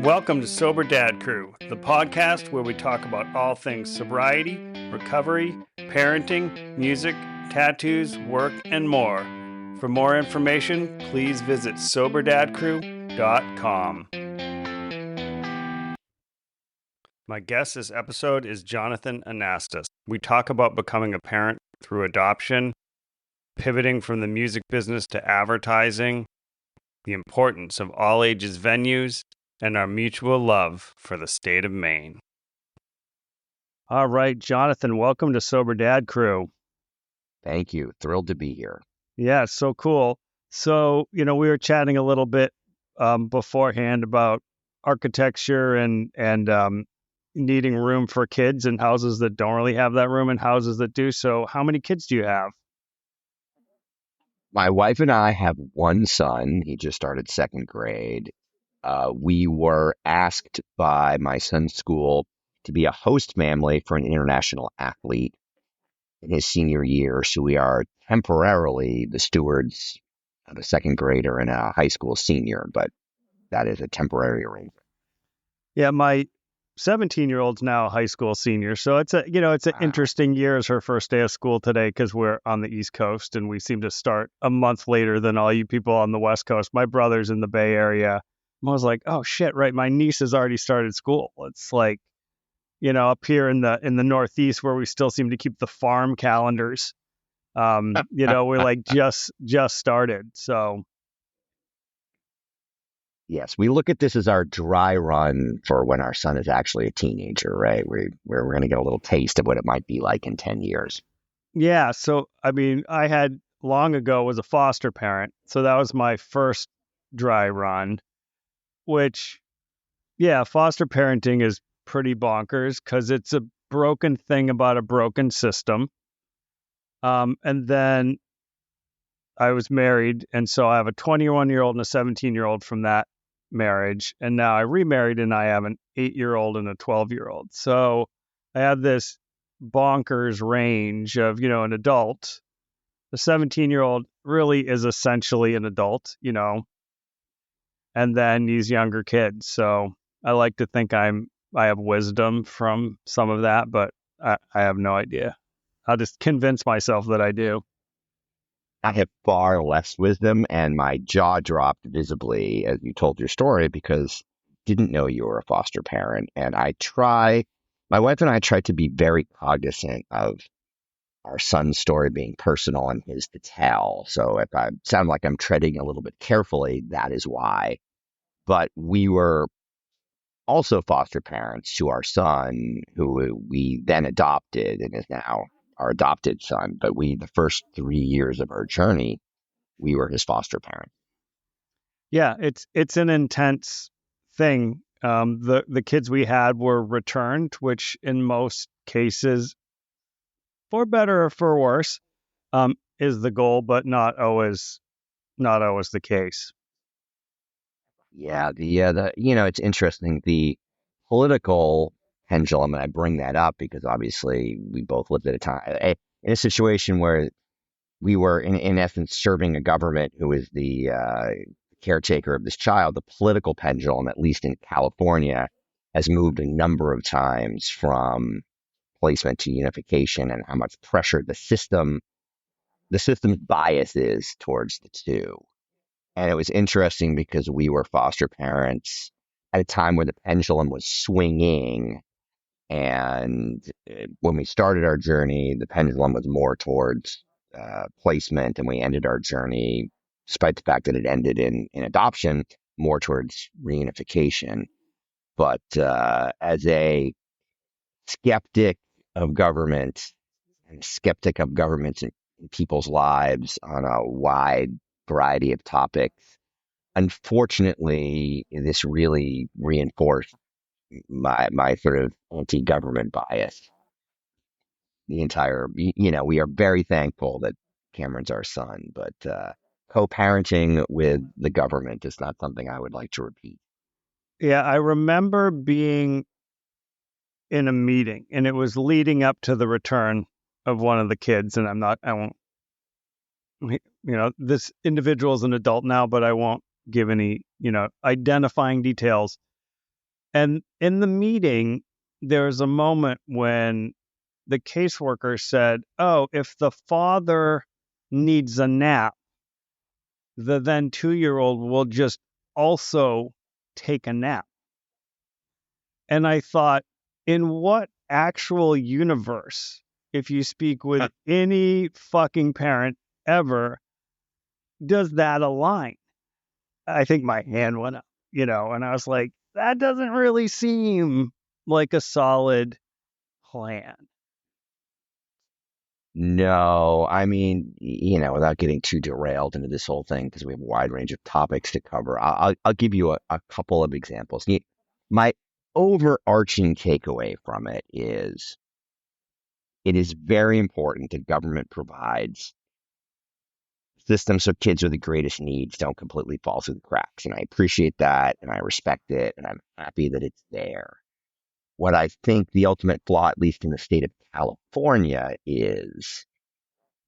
Welcome to Sober Dad Crew, the podcast where we talk about all things sobriety, recovery, parenting, music, tattoos, work, and more. For more information, please visit soberdadcrew.com. My guest this episode is Jonathan Anastas. We talk about becoming a parent through adoption, pivoting from the music business to advertising, the importance of all ages venues, and our mutual love for the state of Maine. All right, Jonathan, welcome to Sober Dad Crew. Thank you. Thrilled to be here. Yeah, so cool. So, we were chatting a little bit beforehand about architecture and needing room for kids and houses that don't really have that room and houses that do. So how many kids do you have? My wife and I have one son. He just started second grade. We were asked by my son's school to be a host family for an international athlete in his senior year. So we are temporarily the stewards of a second grader and a high school senior, but that is a temporary arrangement. Yeah, my 17-year-old's now a high school senior. So it's an interesting year as her first day of school today because we're on the East Coast and we seem to start a month later than all you people on the West Coast. My brother's in the Bay Area. I was like, oh shit, right. My niece has already started school. It's like, up here in the Northeast where we still seem to keep the farm calendars. We're like just started. So yes, we look at this as our dry run for when our son is actually a teenager, right? We're going to get a little taste of what it might be like in 10 years. Yeah. So, I had long ago was a foster parent. So that was my first dry run, which, yeah, foster parenting is pretty bonkers because it's a broken thing about a broken system. And then I was married. And so I have a 21-year-old and a 17-year-old from that marriage. And now I remarried and I have an 8-year-old and a 12-year-old. So I have this bonkers range of, an adult. The 17-year-old really is essentially an adult, and then these younger kids. So I like to think I have wisdom from some of that, but I have no idea. I'll just convince myself that I do. I have far less wisdom, and my jaw dropped visibly as you told your story because I didn't know you were a foster parent. And my wife and I try to be very cognizant of our son's story being personal and his to tell. So if I sound like I'm treading a little bit carefully, that is why. But we were also foster parents to our son, who we then adopted and is now our adopted son. But the first 3 years of our journey, we were his foster parent. Yeah, it's an intense thing. The kids we had were returned, which in most cases, for better or for worse, is the goal, but not always the case. Yeah, it's interesting, the political pendulum, and I bring that up because obviously we both lived at a time in a situation where we were in essence serving a government who is the caretaker of this child. The political pendulum, at least in California, has moved a number of times from placement to unification, and how much pressure the system's bias is towards the two. And it was interesting because we were foster parents at a time where the pendulum was swinging. And when we started our journey, the pendulum was more towards placement, and we ended our journey, despite the fact that it ended in adoption, more towards reunification. But as a skeptic of government and a skeptic of governments in people's lives on a wide variety of topics, unfortunately, this really reinforced my sort of anti-government bias. We are very thankful that Cameron's our son, but co-parenting with the government is not something I would like to repeat. Yeah, I remember being in a meeting and it was leading up to the return of one of the kids. And this individual is an adult now, but I won't give any, identifying details. And in the meeting, there was a moment when the caseworker said, "Oh, if the father needs a nap, the then 2-year old will just also take a nap." And I thought, in what actual universe, if you speak with any fucking parent ever, does that align? I think my hand went up, and I was like, that doesn't really seem like a solid plan. No, I mean, without getting too derailed into this whole thing, because we have a wide range of topics to cover, I'll give you a couple of examples. My overarching takeaway from it is very important that government provides systems so kids with the greatest needs don't completely fall through the cracks. And I appreciate that and I respect it and I'm happy that it's there. What I think the ultimate flaw, at least in the state of California, is,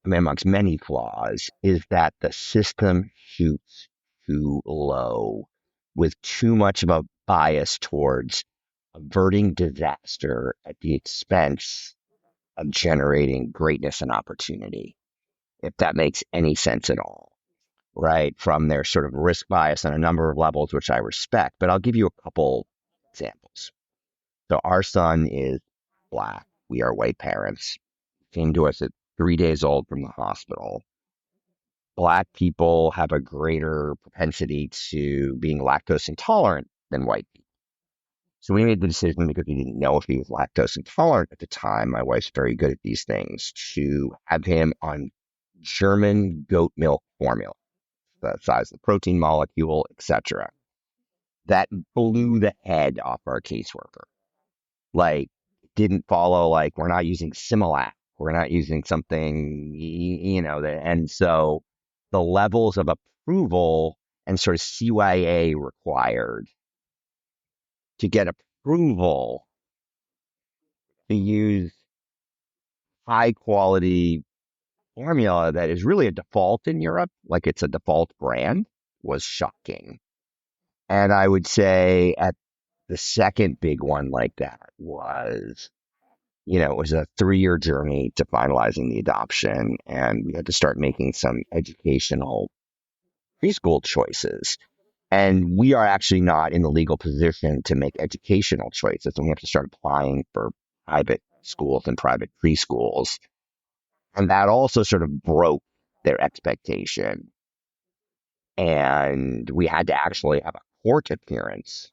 I mean, amongst many flaws, is that the system shoots too low with too much of a bias towards averting disaster at the expense of generating greatness and opportunity, if that makes any sense at all, right? From their sort of risk bias on a number of levels, which I respect, but I'll give you a couple examples. So our son is Black. We are white parents. Came to us at 3 days old from the hospital. Black people have a greater propensity to being lactose intolerant than white people. So we made the decision, because we didn't know if he was lactose intolerant at the time. My wife's very good at these things, to have him on German goat milk formula, the size of the protein molecule, etc. That blew the head off our caseworker. Like, didn't follow, like, we're not using Similac. We're not using something, and so the levels of approval and sort of CYA required to get approval to use high quality formula that is really a default in Europe, like it's a default brand, was shocking. And I would say at the second big one like that was, it was a 3-year journey to finalizing the adoption, and we had to start making some educational preschool choices. And we are actually not in the legal position to make educational choices, and we have to start applying for private schools and private preschools. And that also sort of broke their expectation. And we had to actually have a court appearance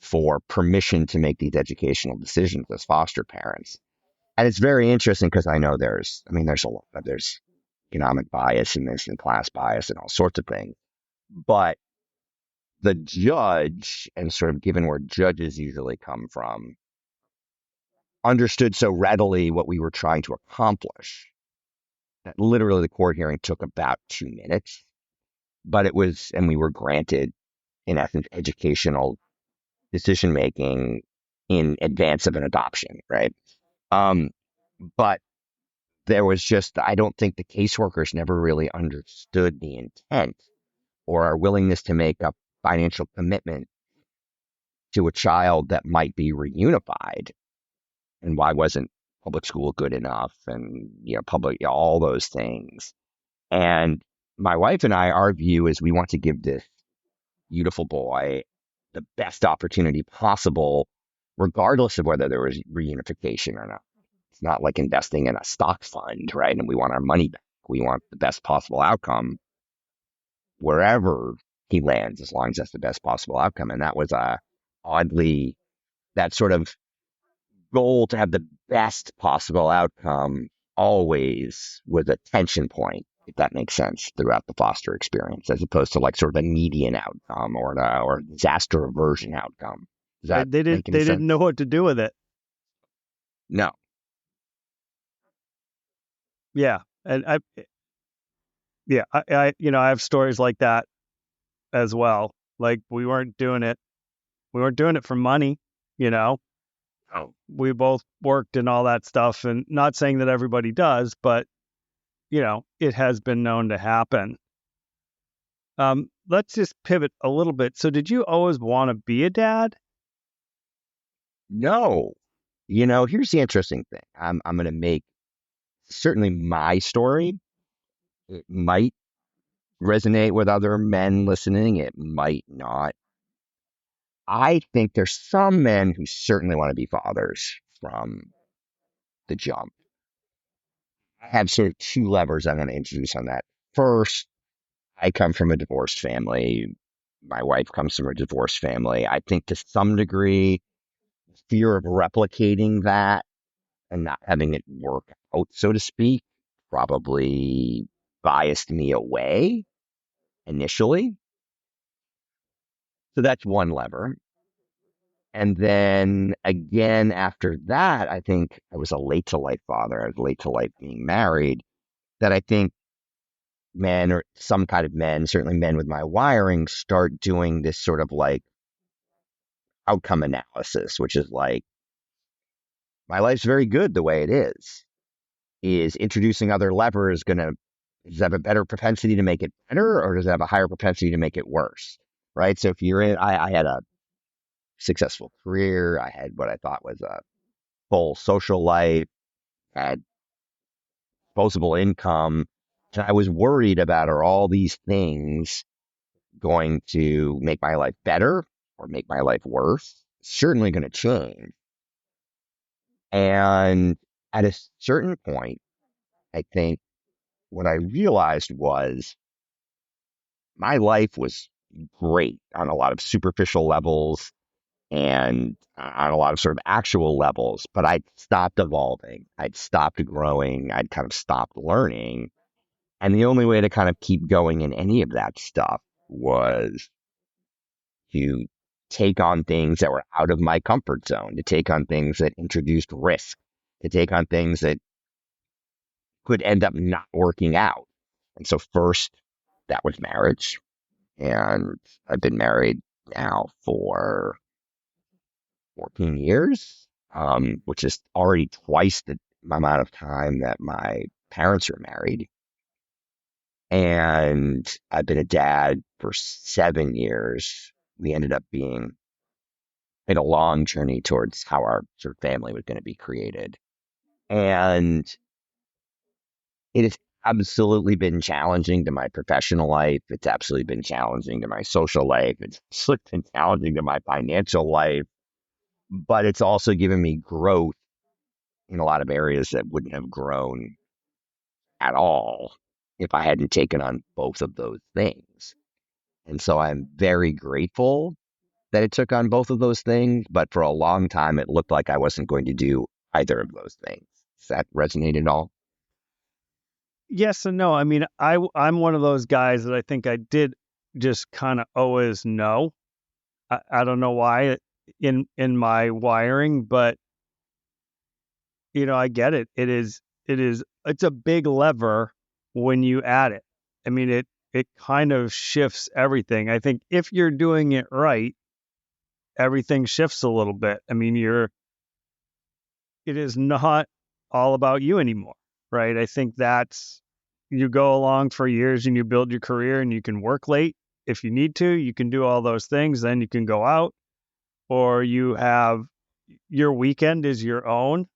for permission to make these educational decisions as foster parents. And it's very interesting because I know there's economic bias in this and class bias and all sorts of things. But the judge, and sort of given where judges usually come from, understood so readily what we were trying to accomplish that literally the court hearing took about 2 minutes. But and we were granted, in essence, educational decision making in advance of an adoption, right? Um, but there was just, I don't think the caseworkers never really understood the intent or our willingness to make a financial commitment to a child that might be reunified. And why wasn't public school good enough? And, all those things. And my wife and I, our view is we want to give this beautiful boy the best opportunity possible, regardless of whether there was reunification or not. It's not like investing in a stock fund, right? And we want our money back. We want the best possible outcome wherever he lands, as long as that's the best possible outcome. And that was oddly, that sort of goal to have the best possible outcome always was a tension point, if that makes sense, throughout the foster experience, as opposed to like sort of a median outcome or a disaster aversion outcome. Does They, that they didn't make any they didn't know sense? what to do with it. No. Yeah, and I have stories like that as well. Like we weren't doing it for money. You know, Oh. we both worked and all that stuff, and not saying that everybody does, but it has been known to happen. Let's just pivot a little bit. So, did you always want to be a dad? No. Here's the interesting thing. I'm going to make certainly my story. It might resonate with other men listening. It might not. I think there's some men who certainly want to be fathers from the jump. I have sort of two levers I'm going to introduce on that. First, I come from a divorced family. My wife comes from a divorced family. I think to some degree, fear of replicating that and not having it work out, so to speak, probably biased me away initially. So that's one lever. And then again, after that, I think I was a late to life father. I was late to life being married. That I think men or some kind of men, certainly men with my wiring, start doing this sort of like outcome analysis, which is like, my life's very good the way it is. Is introducing other levers going to, does it have a better propensity to make it better or does it have a higher propensity to make it worse? Right. So if you're in, I had a successful career. I had what I thought was a full social life, had disposable income. And I was worried about are all these things going to make my life better or make my life worse? Certainly going to change. And at a certain point, I think what I realized was my life was great on a lot of superficial levels and on a lot of sort of actual levels, but I'd stopped evolving. I'd stopped growing. I'd kind of stopped learning. And the only way to kind of keep going in any of that stuff was to take on things that were out of my comfort zone, to take on things that introduced risk, to take on things that could end up not working out. And so, first, that was marriage. And I've been married now for 14 years, which is already twice the amount of time that my parents were married. And I've been a dad for 7 years. We ended up being in a long journey towards how our sort of family was going to be created. And it has absolutely been challenging to my professional life. It's absolutely been challenging to my social life. It's absolutely been challenging to my financial life, but it's also given me growth in a lot of areas that wouldn't have grown at all if I hadn't taken on both of those things. And so I'm very grateful that it took on both of those things, but for a long time, it looked like I wasn't going to do either of those things. Does that resonate at all? Yes and no. I mean, I'm one of those guys that I think I did just kind of always know. I don't know why in my wiring, but I get it. It's a big lever when you add it. I mean, it kind of shifts everything. I think if you're doing it right, everything shifts a little bit. I mean, it is not all about you anymore, right? I think that's, you go along for years and you build your career and you can work late if you need to, you can do all those things, then you can go out, or you have your weekend is your own.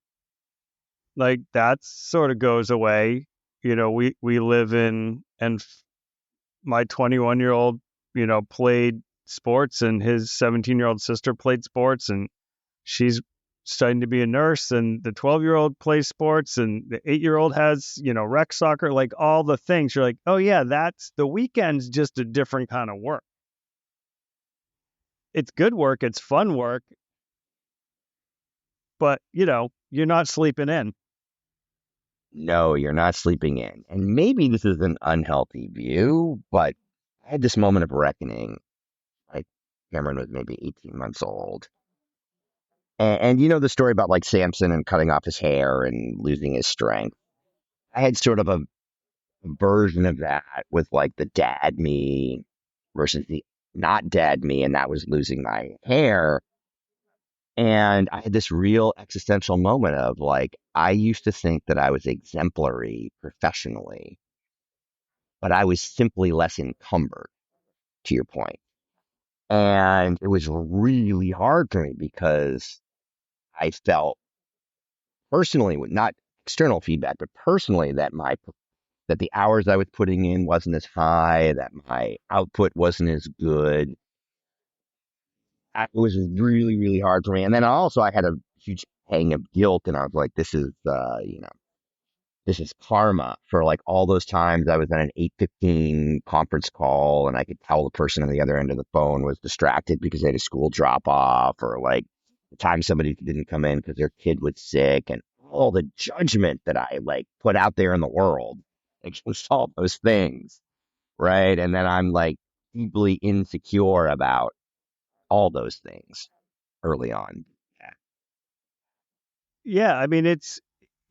Like that sort of goes away. We live in, and my 21-year-old, played sports, and his 17-year-old sister played sports, and she's studying to be a nurse, and the 12-year-old plays sports, and the 8-year-old has, rec soccer, like all the things. You're like, oh yeah, that's the weekend's just a different kind of work. It's good work, it's fun work, but you're not sleeping in. No, you're not sleeping in. And maybe this is an unhealthy view, but I had this moment of reckoning. Like Cameron was maybe 18 months old. And you know the story about like Samson and cutting off his hair and losing his strength. I had sort of a version of that with like the dad me versus the not dad me, and that was losing my hair. And I had this real existential moment of like, I used to think that I was exemplary professionally, but I was simply less encumbered, to your point. And it was really hard for me because I felt personally, not external feedback, but personally that the hours I was putting in wasn't as high, that my output wasn't as good. It was really, really hard for me. And then also I had a huge pang of guilt, and I was like, this is karma for like all those times I was on an 8:15 conference call and I could tell the person on the other end of the phone was distracted because they had a school drop off, or like the time somebody didn't come in because their kid was sick, and all the judgment that I like put out there in the world against all those things. Right. And then I'm like deeply insecure about all those things early on. Yeah, I mean it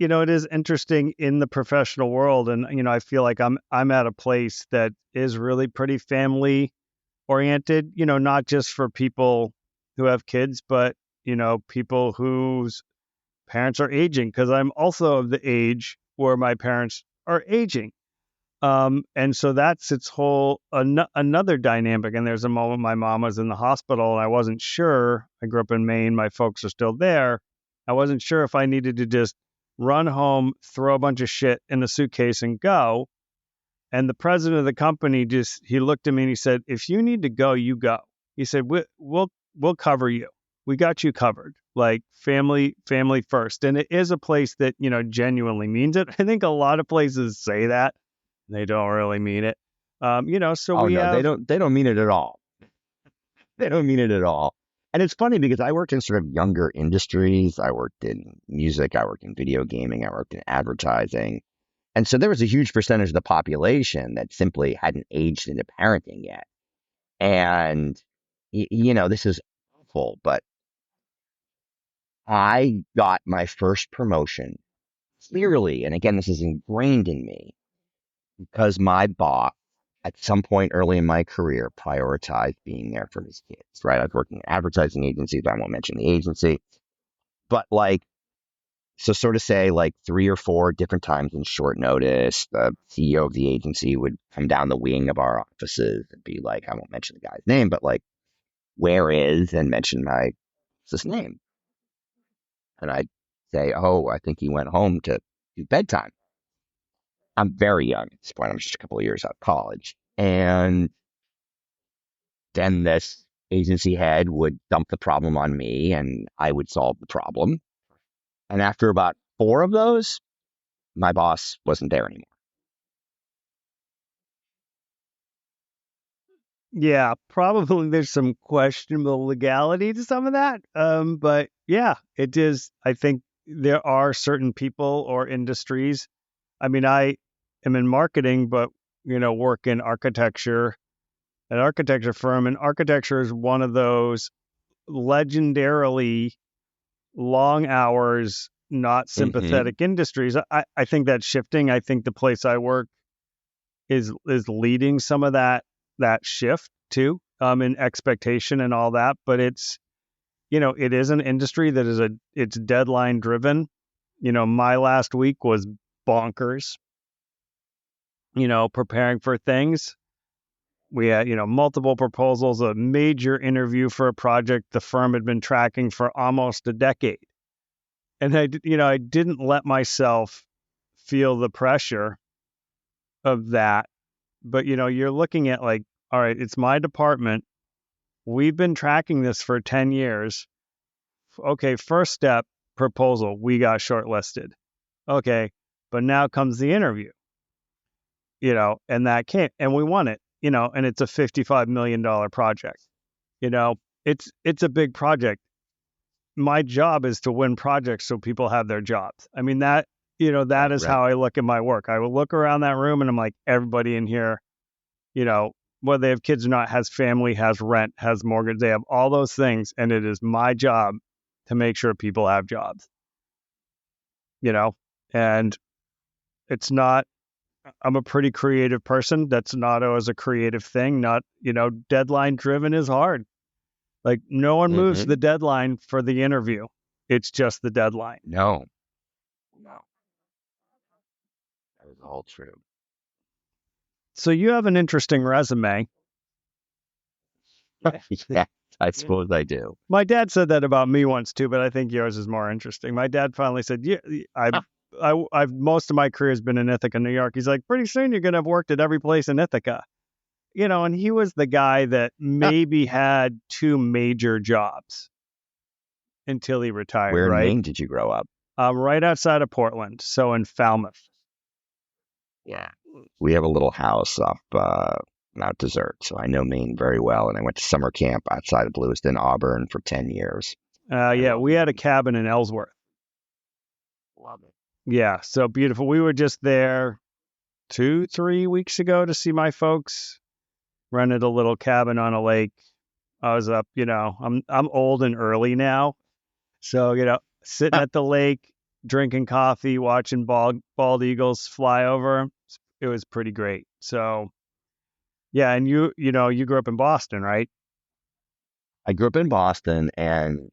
is interesting in the professional world, and I feel like I'm at a place that is really pretty family oriented, not just for people who have kids, but people whose parents are aging, because I'm also of the age where my parents are aging. And so that's its whole another dynamic. And there's a moment my mom was in the hospital and I wasn't sure. I grew up in Maine. My folks are still there. I wasn't sure if I needed to just run home, throw a bunch of shit in a suitcase and go. And the president of the company he looked at me and he said, "If you need to go, you go." He said, we'll cover you. We got you covered. Like family first. And it is a place that, genuinely means it. I think a lot of places say that. They don't really mean it. So Oh we no, have, they don't mean it at all. They don't mean it at all. And it's funny because I worked in sort of younger industries. I worked in music, I worked in video gaming, I worked in advertising. And so there was a huge percentage of the population that simply hadn't aged into parenting yet. And, this is awful, but I got my first promotion clearly. And again, this is ingrained in me because my boss, at some point early in my career, prioritized being there for his kids, right? I was working in advertising agencies. I won't mention the agency, but like, so sort of say like 3 or 4 different times in short notice, the CEO of the agency would come down the wing of our offices and be like, I won't mention the guy's name, but like, where is, and mention my his name. And I'd say, oh, I think he went home to do bedtime. I'm very young at this point. I'm just a couple of years out of college. And then this agency head would dump the problem on me and I would solve the problem. And after about 4 of those, my boss wasn't there anymore. yeah, probably there's some questionable legality to some of that. But yeah, it is. I think there are certain people or industries. I mean, I am in marketing, but, work in architecture, an architecture firm, and architecture is one of those legendarily long hours, not Mm-hmm. sympathetic industries. I think that's shifting. I think the place I work is leading some of that shift too, in expectation and all that. But it is an industry that it's deadline driven. My last week was bonkers. Preparing for things. We had, multiple proposals, a major interview for a project the firm had been tracking for almost a decade. And I didn't let myself feel the pressure of that. But, you're looking at like, all right, it's my department. We've been tracking this for 10 years. Okay, first step, proposal. We got shortlisted. Okay, but now comes the interview, and that came, and we won it, and it's a $55 million project. You know, it's a big project. My job is to win projects so people have their jobs. I mean, that Right, is right. how I look at my work. I will look around that room and I'm like, everybody in here, you know, whether they have kids or not, has family, has rent, has mortgage, they have all those things. And it is my job to make sure people have jobs, you know, and it's not, I'm a pretty creative person. That's not always a creative thing. Not, deadline driven is hard. Like no one moves Mm-hmm. the deadline for the interview. It's just the deadline. No, no, that is all true. So you have an interesting resume. Yeah. I suppose I do. My dad said that about me once too, but I think yours is more interesting. My dad finally said, "Yeah, I've most of my career has been in Ithaca, New York." He's like, "Pretty soon you're gonna have worked at every place in Ithaca." And he was the guy that maybe had two major jobs until he retired, Where in right? Maine did you grow up? Right outside of Portland, so in Falmouth. Yeah. We have a little house off Mount Desert, so I know Maine very well. And I went to summer camp outside of Lewiston, Auburn for 10 years. I Yeah, love we had a Maine. cabin in Ellsworth. Love it. Yeah, so beautiful. We were just there 2, 3 weeks ago to see my folks. Rented a little cabin on a lake. I was up, I'm old and early now. So, sitting at the lake, drinking coffee, watching bald eagles fly over. It was pretty great. So, yeah, and you grew up in Boston, right? I grew up in Boston, and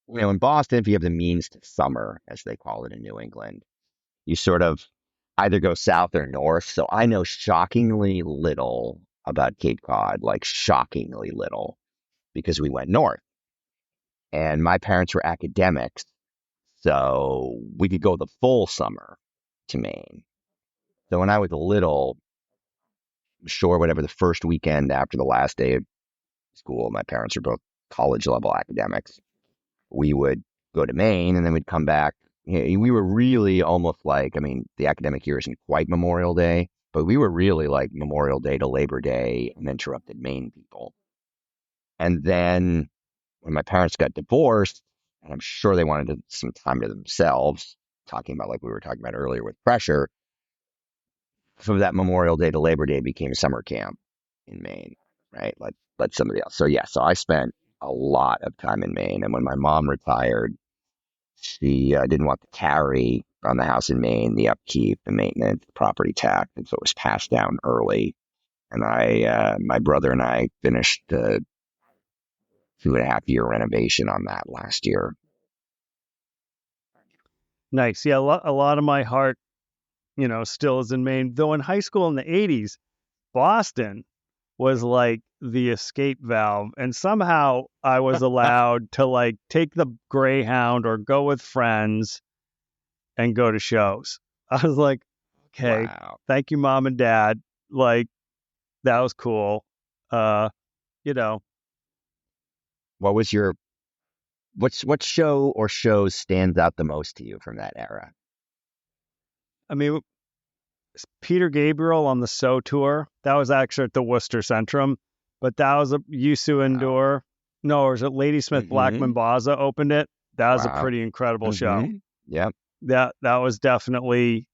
in Boston, if you have the means to summer, as they call it in New England, you sort of either go south or north. So I know shockingly little about Cape Cod, like shockingly little, because we went north. And my parents were academics, so we could go the full summer to Maine. So when I was little, sure, whatever the first weekend after the last day of school, my parents are both college level academics. We would go to Maine and then we'd come back. We were really almost like, I mean, the academic year isn't quite Memorial Day, but we were really like Memorial Day to Labor Day uninterrupted Maine people. And then when my parents got divorced, and I'm sure they wanted some time to themselves, talking about like we were talking about earlier with pressure, from that Memorial Day to Labor Day became summer camp in Maine, right? Let somebody else. So yeah, so I spent a lot of time in Maine, and when my mom retired, she didn't want to carry on the house in Maine the upkeep, the maintenance, the property tax, and so it was passed down early. And my brother and I finished the 2.5 year renovation on that last year. Nice. Yeah, a lot of my heart, still is in Maine. Though in high school in the 80s, Boston was like the escape valve. And somehow I was allowed to like take the Greyhound or go with friends and go to shows. I was like, okay, Wow. thank you, mom and dad. Like, that was cool. Uh, you know, What was your what show or shows stands out the most to you from that era? I mean, Peter Gabriel on the So tour, that was actually at the Worcester Centrum, but that was a Yusu Wow. Indoor. No, or was it Ladysmith Blackman Mm-hmm. Baza opened it? That was a Wow. pretty incredible show. Mm-hmm. Yep. That was definitely,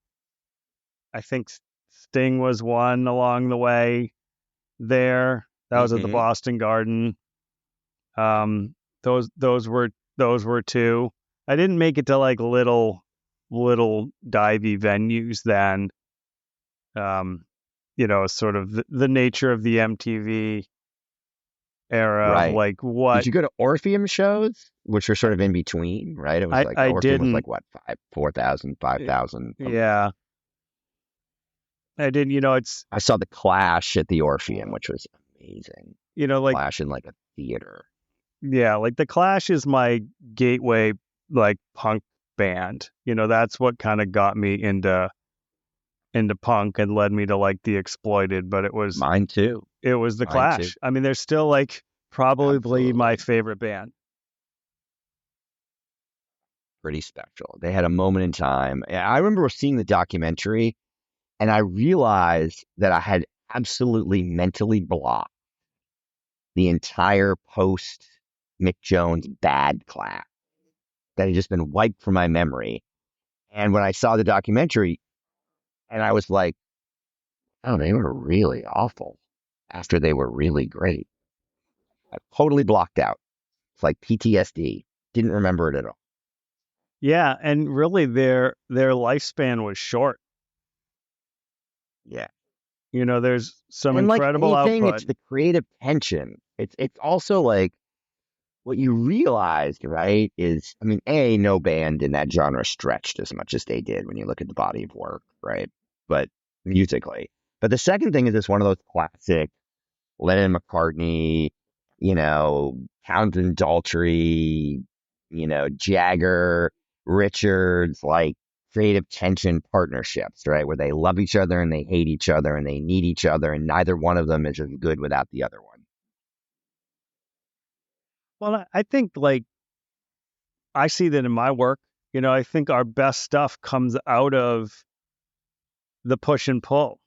I think Sting was one along the way there. That was at the Mm-hmm. Boston Garden. Um, those were two. I didn't make it to like little divey venues then. Um, sort of the nature of the MTV era of Right. like Did what you go to Orpheum shows, which were sort of in between, right? It was like I Orpheum was didn't. like what, 4,000, 5,000 a month. Yeah, I didn't. It's I saw the Clash at the Orpheum, which was amazing. like Clash in like a theater. yeah, like the Clash is my gateway like punk band. That's what kind of got me into punk and led me to like the Exploited, but it was Mine too. it was the Mine too. Clash. I mean, they're still like probably my Absolutely. favorite band. Pretty special. They had a moment in time. I remember seeing the documentary and I realized that I had absolutely mentally blocked the entire post Mick Jones bad class that had just been wiped from my memory. And when I saw the documentary, and I was like, oh, they were really awful after they were really great. I totally blocked out. It's like PTSD. Didn't remember it at all. Yeah, and really their lifespan was short. Yeah. There's some And like incredible anything, output. it's the creative tension. It's also like what you realized, right, is I mean, no band in that genre stretched as much as they did when you look at the body of work, right? But musically. But the second thing is it's one of those classic Lennon McCartney, Townsend Daltrey, Jagger, Richards, like creative tension partnerships, right? Where they love each other and they hate each other and they need each other, and neither one of them is as good without the other one. Well, I think like I see that in my work. I think our best stuff comes out of the push and pull,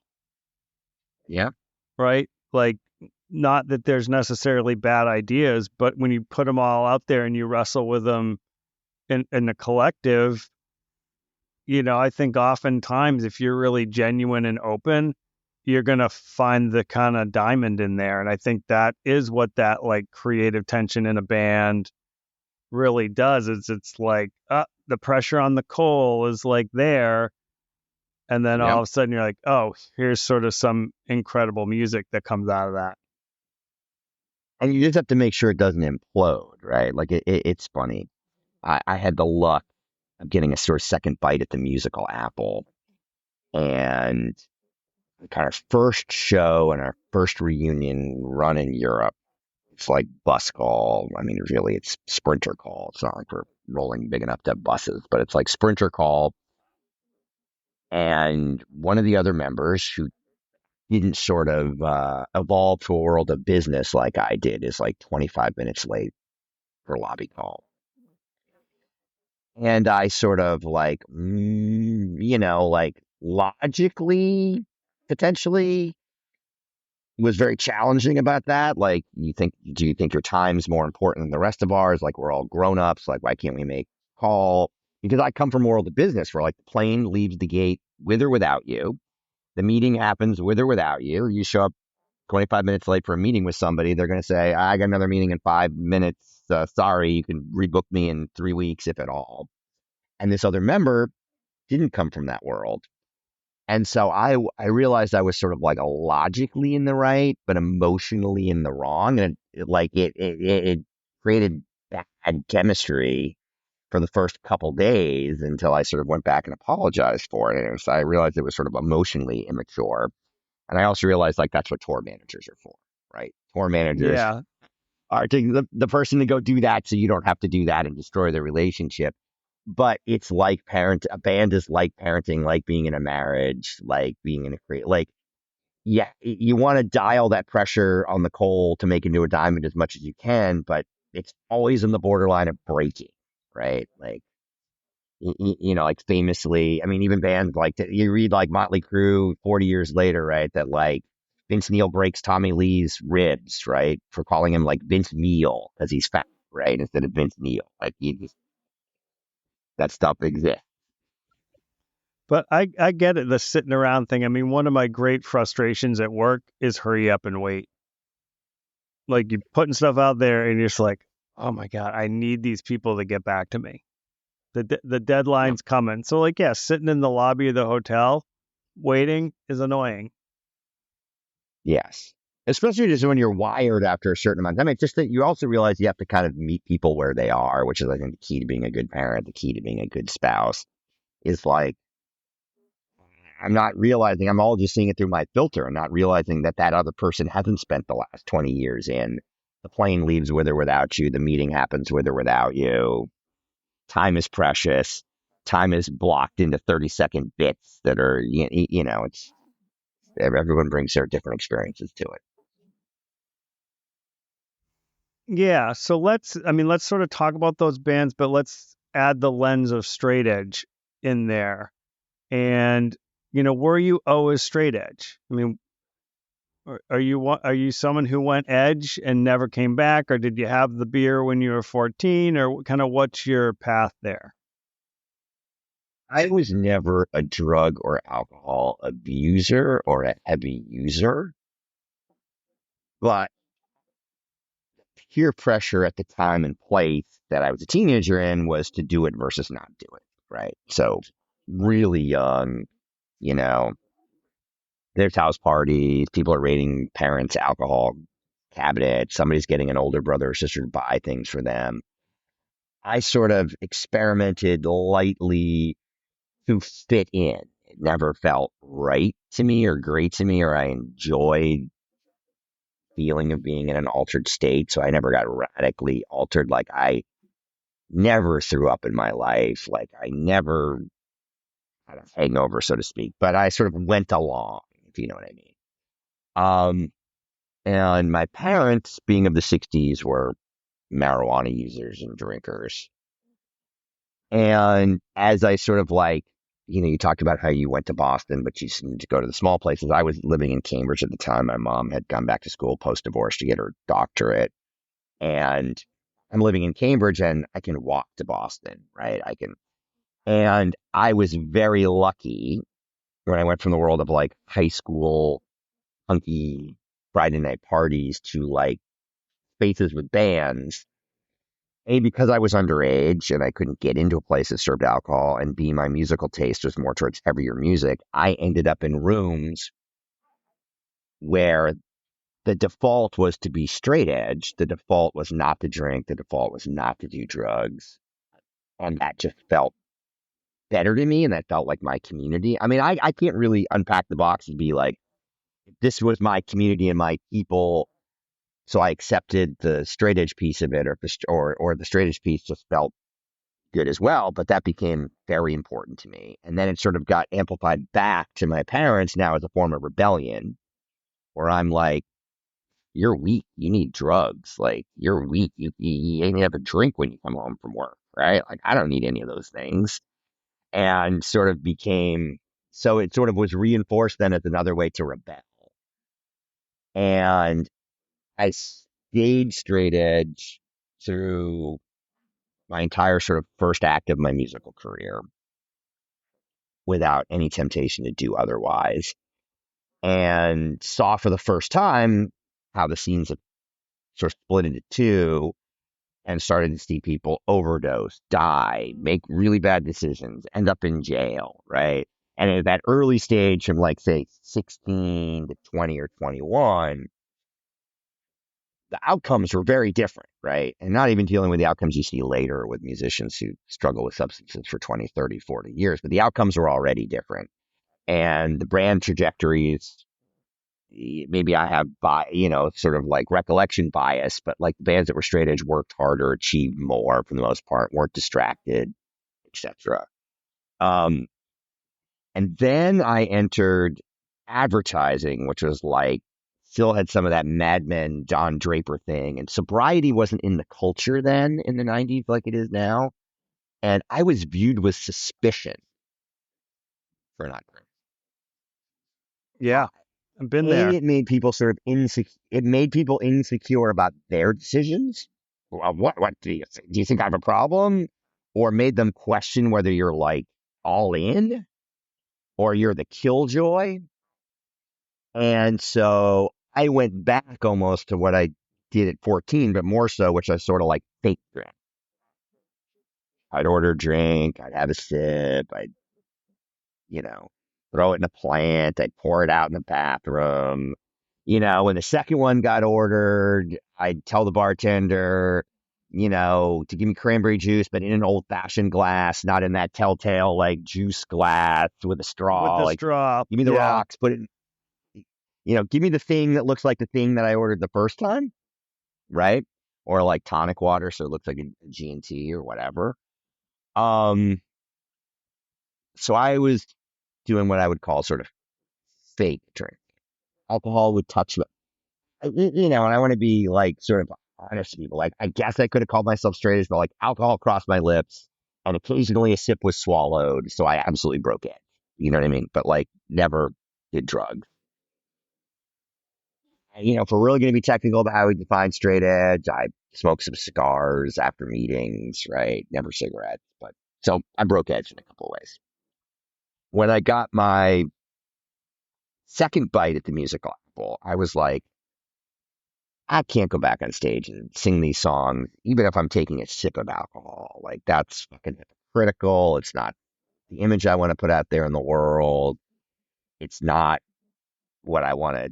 Yeah. right? Like, not that there's necessarily bad ideas, but when you put them all out there and you wrestle with them in the collective, I think oftentimes if you're really genuine and open, you're going to find the kind of diamond in there. And I think that is what that like creative tension in a band really does. Is it's like the pressure on the coal is like there. And then Yeah. all of a sudden you're like, oh, here's sort of some incredible music that comes out of that. And you just have to make sure it doesn't implode, right? Like it's funny. I had the luck of getting a sort of second bite at the musical apple, and the kind of first show and our first reunion run in Europe. It's like bus call. I mean, really, it's sprinter call. It's not like we're rolling big enough to have buses, but it's like sprinter call. And one of the other members who didn't sort of evolve to a world of business like I did is like 25 minutes late for lobby call. And I sort of like, like logically, potentially was very challenging about that. Like, do you think your time's more important than the rest of ours? Like, we're all grown ups. Like, why can't we make a call? Because I come from a world of business where like the plane leaves the gate with or without you. The meeting happens with or without you. You show up 25 minutes late for a meeting with somebody. They're going to say, I got another meeting in 5 minutes. Sorry, you can rebook me in 3 weeks, if at all. And this other member didn't come from that world. And so I realized I was sort of like logically in the right, but emotionally in the wrong. And it created bad chemistry for the first couple days until I sort of went back and apologized for it. And so I realized it was sort of emotionally immature. And I also realized like that's what tour managers are for, right? Tour managers Yeah. are the person to go do that so you don't have to do that and destroy the relationship. But it's like a band is like parenting, like being in a marriage, like being in a like, yeah, you want to dial that pressure on the coal to make it into a diamond as much as you can, but it's always in the borderline of breaking, right? Like, like famously, I mean, even bands like you read like Motley Crue 40 years later, right? That like Vince Neil breaks Tommy Lee's ribs, right? For calling him like Vince Neil because he's fat, right? Instead of Vince Neil. Like, that stuff exists. But I get it, the sitting around thing. I mean, one of my great frustrations at work is hurry up and wait. Like you're putting stuff out there and you're just like, oh my God, I need these people to get back to me. The deadline's coming. So like, yeah, sitting in the lobby of the hotel waiting is annoying. Yes. Especially just when you're wired after a certain amount of time. It's just that you also realize you have to kind of meet people where they are, which is, I think, the key to being a good parent, the key to being a good spouse is like, I'm not realizing, I'm all just seeing it through my filter. I'm not realizing that that other person hasn't spent the last 20 years in. The plane leaves with or without you. The meeting happens with or without you. Time is precious. Time is blocked into 30-second bits that are, it's everyone brings their different experiences to it. Yeah. So let's sort of talk about those bands, but let's add the lens of straight edge in there. And, were you always straight edge? I mean, are you someone who went edge and never came back, or did you have the beer when you were 14, or kind of what's your path there? I was never a drug or alcohol abuser or a heavy user, but peer pressure at the time and place that I was a teenager in was to do it versus not do it, right? So really young, you know, there's house parties, people are raiding parents' alcohol cabinets, somebody's getting an older brother or sister to buy things for them. I sort of experimented lightly to fit in. It never felt right to me or great to me, or I enjoyed feeling of being in an altered state. So I never got radically altered. Like I never threw up in my life. Like I never had a hangover, so to speak, but I sort of went along, if you know what I mean. Um, and my parents, being of the 60s, were marijuana users and drinkers. And as I sort of like, you talked about how you went to Boston, but you seemed to go to the small places. I was living in Cambridge at the time. My mom had gone back to school post divorce to get her doctorate. And I'm living in Cambridge and I can walk to Boston, right? And I was very lucky when I went from the world of like high school, hunky Friday night parties to like spaces with bands. A, because I was underage and I couldn't get into a place that served alcohol, and B, my musical taste was more towards heavier music. I ended up in rooms where the default was to be straight edge. The default was not to drink. The default was not to do drugs. And that just felt better to me. And that felt like my community. I mean, I can't really unpack the box and be like, this was my community and my people. So I accepted the straight edge piece of it, or the straight edge piece just felt good as well. But that became very important to me. And then it sort of got amplified back to my parents now as a form of rebellion, where I'm like, you're weak. You need drugs. Like, you're weak. You ain't have a drink when you come home from work, right? Like, I don't need any of those things. And sort of became, so it sort of was reinforced then as another way to rebel. And I stayed straight edge through my entire sort of first act of my musical career without any temptation to do otherwise. And saw for the first time how the scenes have sort of split into two, and started to see people overdose, die, make really bad decisions, end up in jail, right? And at that early stage from like, say, 16 to 20 or 21, the outcomes were very different, right? And not even dealing with the outcomes you see later with musicians who struggle with substances for 20, 30, 40 years, but the outcomes were already different. And the brand trajectories, maybe I have, sort of like recollection bias, but like the bands that were straight edge worked harder, achieved more for the most part, weren't distracted, etc. Um, and then I entered advertising, which was like still had some of that Mad Men, Don Draper thing, and sobriety wasn't in the culture then in the 90s like it is now. And I was viewed with suspicion for not drinking. Yeah, I've been there. It made people sort of insecure. It made people insecure about their decisions. Well, what do you think? Do you think I have a problem? Or made them question whether you're like all in or you're the killjoy. And so I went back almost to what I did at 14, but more so, which I sort of like fake drink. I'd order a drink, I'd have a sip, I'd, you know, throw it in a plant, I'd pour it out in the bathroom. When the second one got ordered, I'd tell the bartender, to give me cranberry juice, but in an old fashioned glass, not in that telltale like juice glass with a With straw. the Like, straw. give me the Yeah. rocks, put it give me the thing that looks like the thing that I ordered the first time, right? Or like tonic water, so it looks like a G&T or whatever. Um, so I was doing what I would call sort of fake drink. Alcohol would touch and I want to be like sort of honest to people. Like, I guess I could have called myself straight edge, but like alcohol crossed my lips and occasionally a sip was swallowed. So I absolutely broke it. You know what I mean? But like never did drugs. And, if we're really going to be technical about how we define straight edge, I smoked some cigars after meetings, right? Never cigarettes. But so I broke edge in a couple of ways. When I got my second bite at the musical apple, I was like, I can't go back on stage and sing these songs, even if I'm taking a sip of alcohol. Like, that's fucking hypocritical. It's not the image I want to put out there in the world. It's not what I want to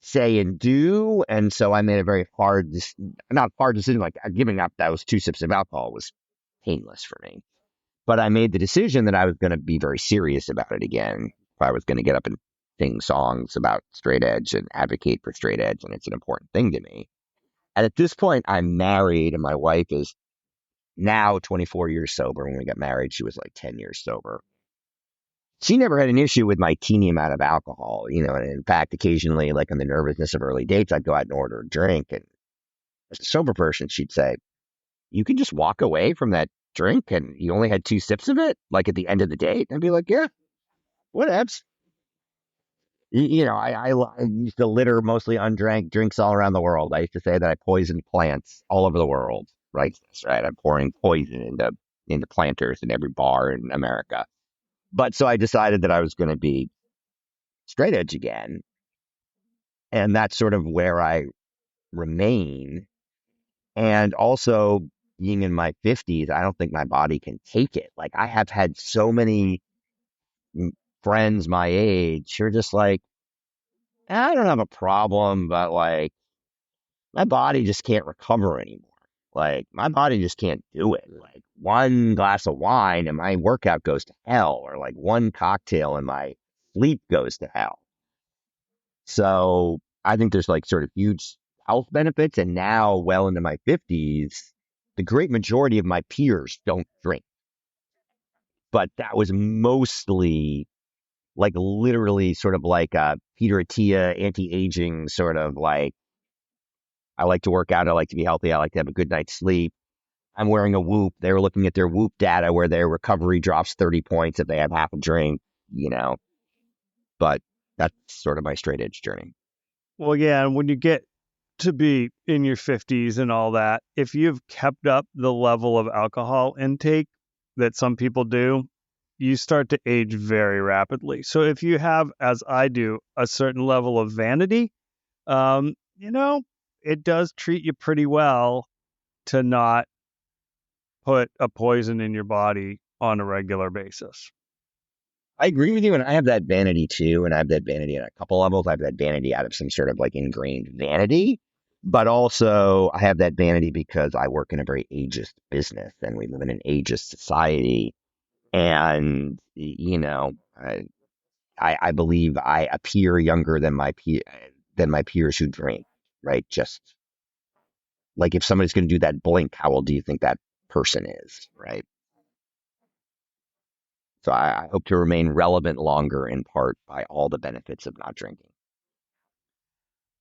say and do. And so I made a very not hard decision, like giving up those two sips of alcohol was painless for me. But I made the decision that I was going to be very serious about it again if I was going to get up and sing songs about straight edge and advocate for straight edge, and it's an important thing to me. And at this point, I'm married, and my wife is now 24 years sober. When we got married, she was like 10 years sober. She never had an issue with my teeny amount of alcohol, and in fact, occasionally, like in the nervousness of early dates, I'd go out and order a drink. And as a sober person, she'd say, you can just walk away from that drink and you only had 2 sips of it, like at the end of the date. And I'd be like, yeah, whatevs. I used to litter mostly undrank drinks all around the world. I used to say that I poisoned plants all over the world. Right? That's right. I'm pouring poison into planters in every bar in America. But so I decided that I was going to be straight edge again. And that's sort of where I remain. And also being in my 50s, I don't think my body can take it. Like I have had so many friends my age who are just like, I don't have a problem, but like my body just can't recover anymore. Like my body just can't do it. Like one glass of wine and my workout goes to hell, or like one cocktail and my sleep goes to hell. So I think there's like sort of huge health benefits. And now, well into my 50s, the great majority of my peers don't drink. But that was mostly like literally sort of like a Peter Attia anti-aging sort of like, I like to work out. I like to be healthy. I like to have a good night's sleep. I'm wearing a Whoop. They were looking at their Whoop data where their recovery drops 30 points if they have half a drink, you know. But that's sort of my straight edge journey. Well, yeah, and when you get to be in your 50s and all that, if you've kept up the level of alcohol intake that some people do, you start to age very rapidly. So if you have, as I do, a certain level of vanity, um, you know, it does treat you pretty well to not put a poison in your body on a regular basis. I agree with you, and I have that vanity too, and I have that vanity at a couple levels. I have that vanity out of some sort of like ingrained vanity, but also I have that vanity because I work in a very ageist business, and we live in an ageist society, and I believe I appear younger than my peers who drink, right? Just like if somebody's going to do that blink, how old do you think that person is, right? So I hope to remain relevant longer in part by all the benefits of not drinking.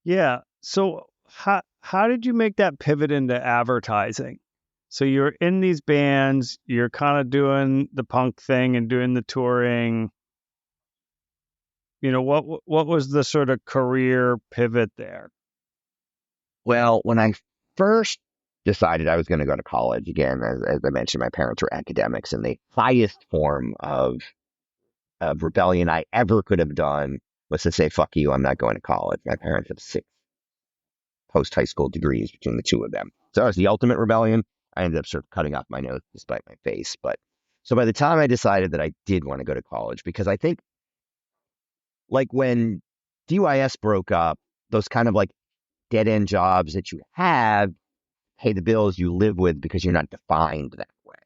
Yeah. So how did you make that pivot into advertising? So you're in these bands, you're kind of doing the punk thing and doing the touring. What was the sort of career pivot there? Well, when I first decided I was going to go to college, again, as I mentioned, my parents were academics, and the highest form of rebellion I ever could have done was to say, fuck you, I'm not going to college. My parents have 6 post high school degrees between the two of them. So that was the ultimate rebellion. I ended up sort of cutting off my nose despite my face. But so by the time I decided that I did want to go to college, because I think like when DYS broke up, those kind of like dead end jobs that you have pay the bills you live with because you're not defined that way.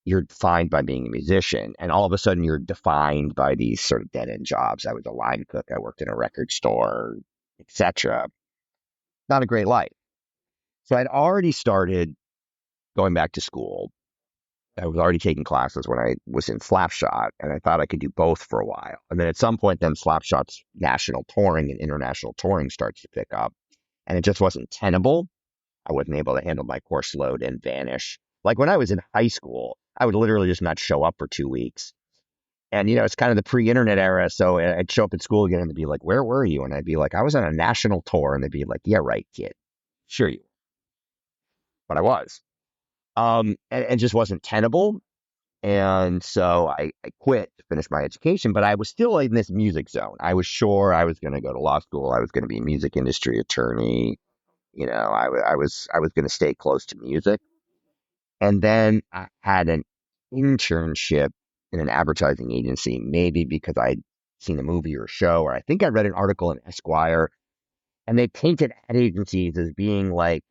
You're defined by being a musician, and all of a sudden you're defined by these sort of dead end jobs. I was a line cook, I worked in a record store, etc. Not a great life. So I'd already started going back to school. I was already taking classes when I was in Slapshot, and I thought I could do both for a while. And then at some point, then Slapshot's national touring and international touring starts to pick up, and it just wasn't tenable. I wasn't able to handle my course load and vanish. Like when I was in high school, I would literally just not show up for 2 weeks. And, it's kind of the pre-internet era. So I'd show up at school again and they'd be like, where were you? And I'd be like, I was on a national tour. And they'd be like, yeah, right, kid. Sure you were. But I was. And it just wasn't tenable. And so I quit to finish my education, but I was still in this music zone. I was sure I was going to go to law school. I was going to be a music industry attorney. I was going to stay close to music. And then I had an internship in an advertising agency, maybe because I'd seen a movie or a show, or I think I read an article in Esquire, and they painted ad agencies as being like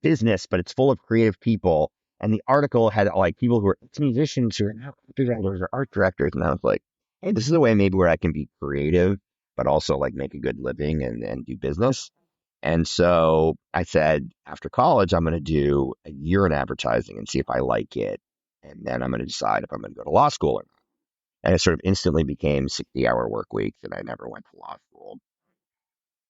business, but it's full of creative people. And the article had like people who were musicians who are now copywriters or art directors. And I was like, hey, this is a way maybe where I can be creative, but also like make a good living and do business. And so I said, after college, I'm going to do a year in advertising and see if I like it. And then I'm going to decide if I'm going to go to law school or not. And it sort of instantly became 60-hour work weeks, and I never went to law school.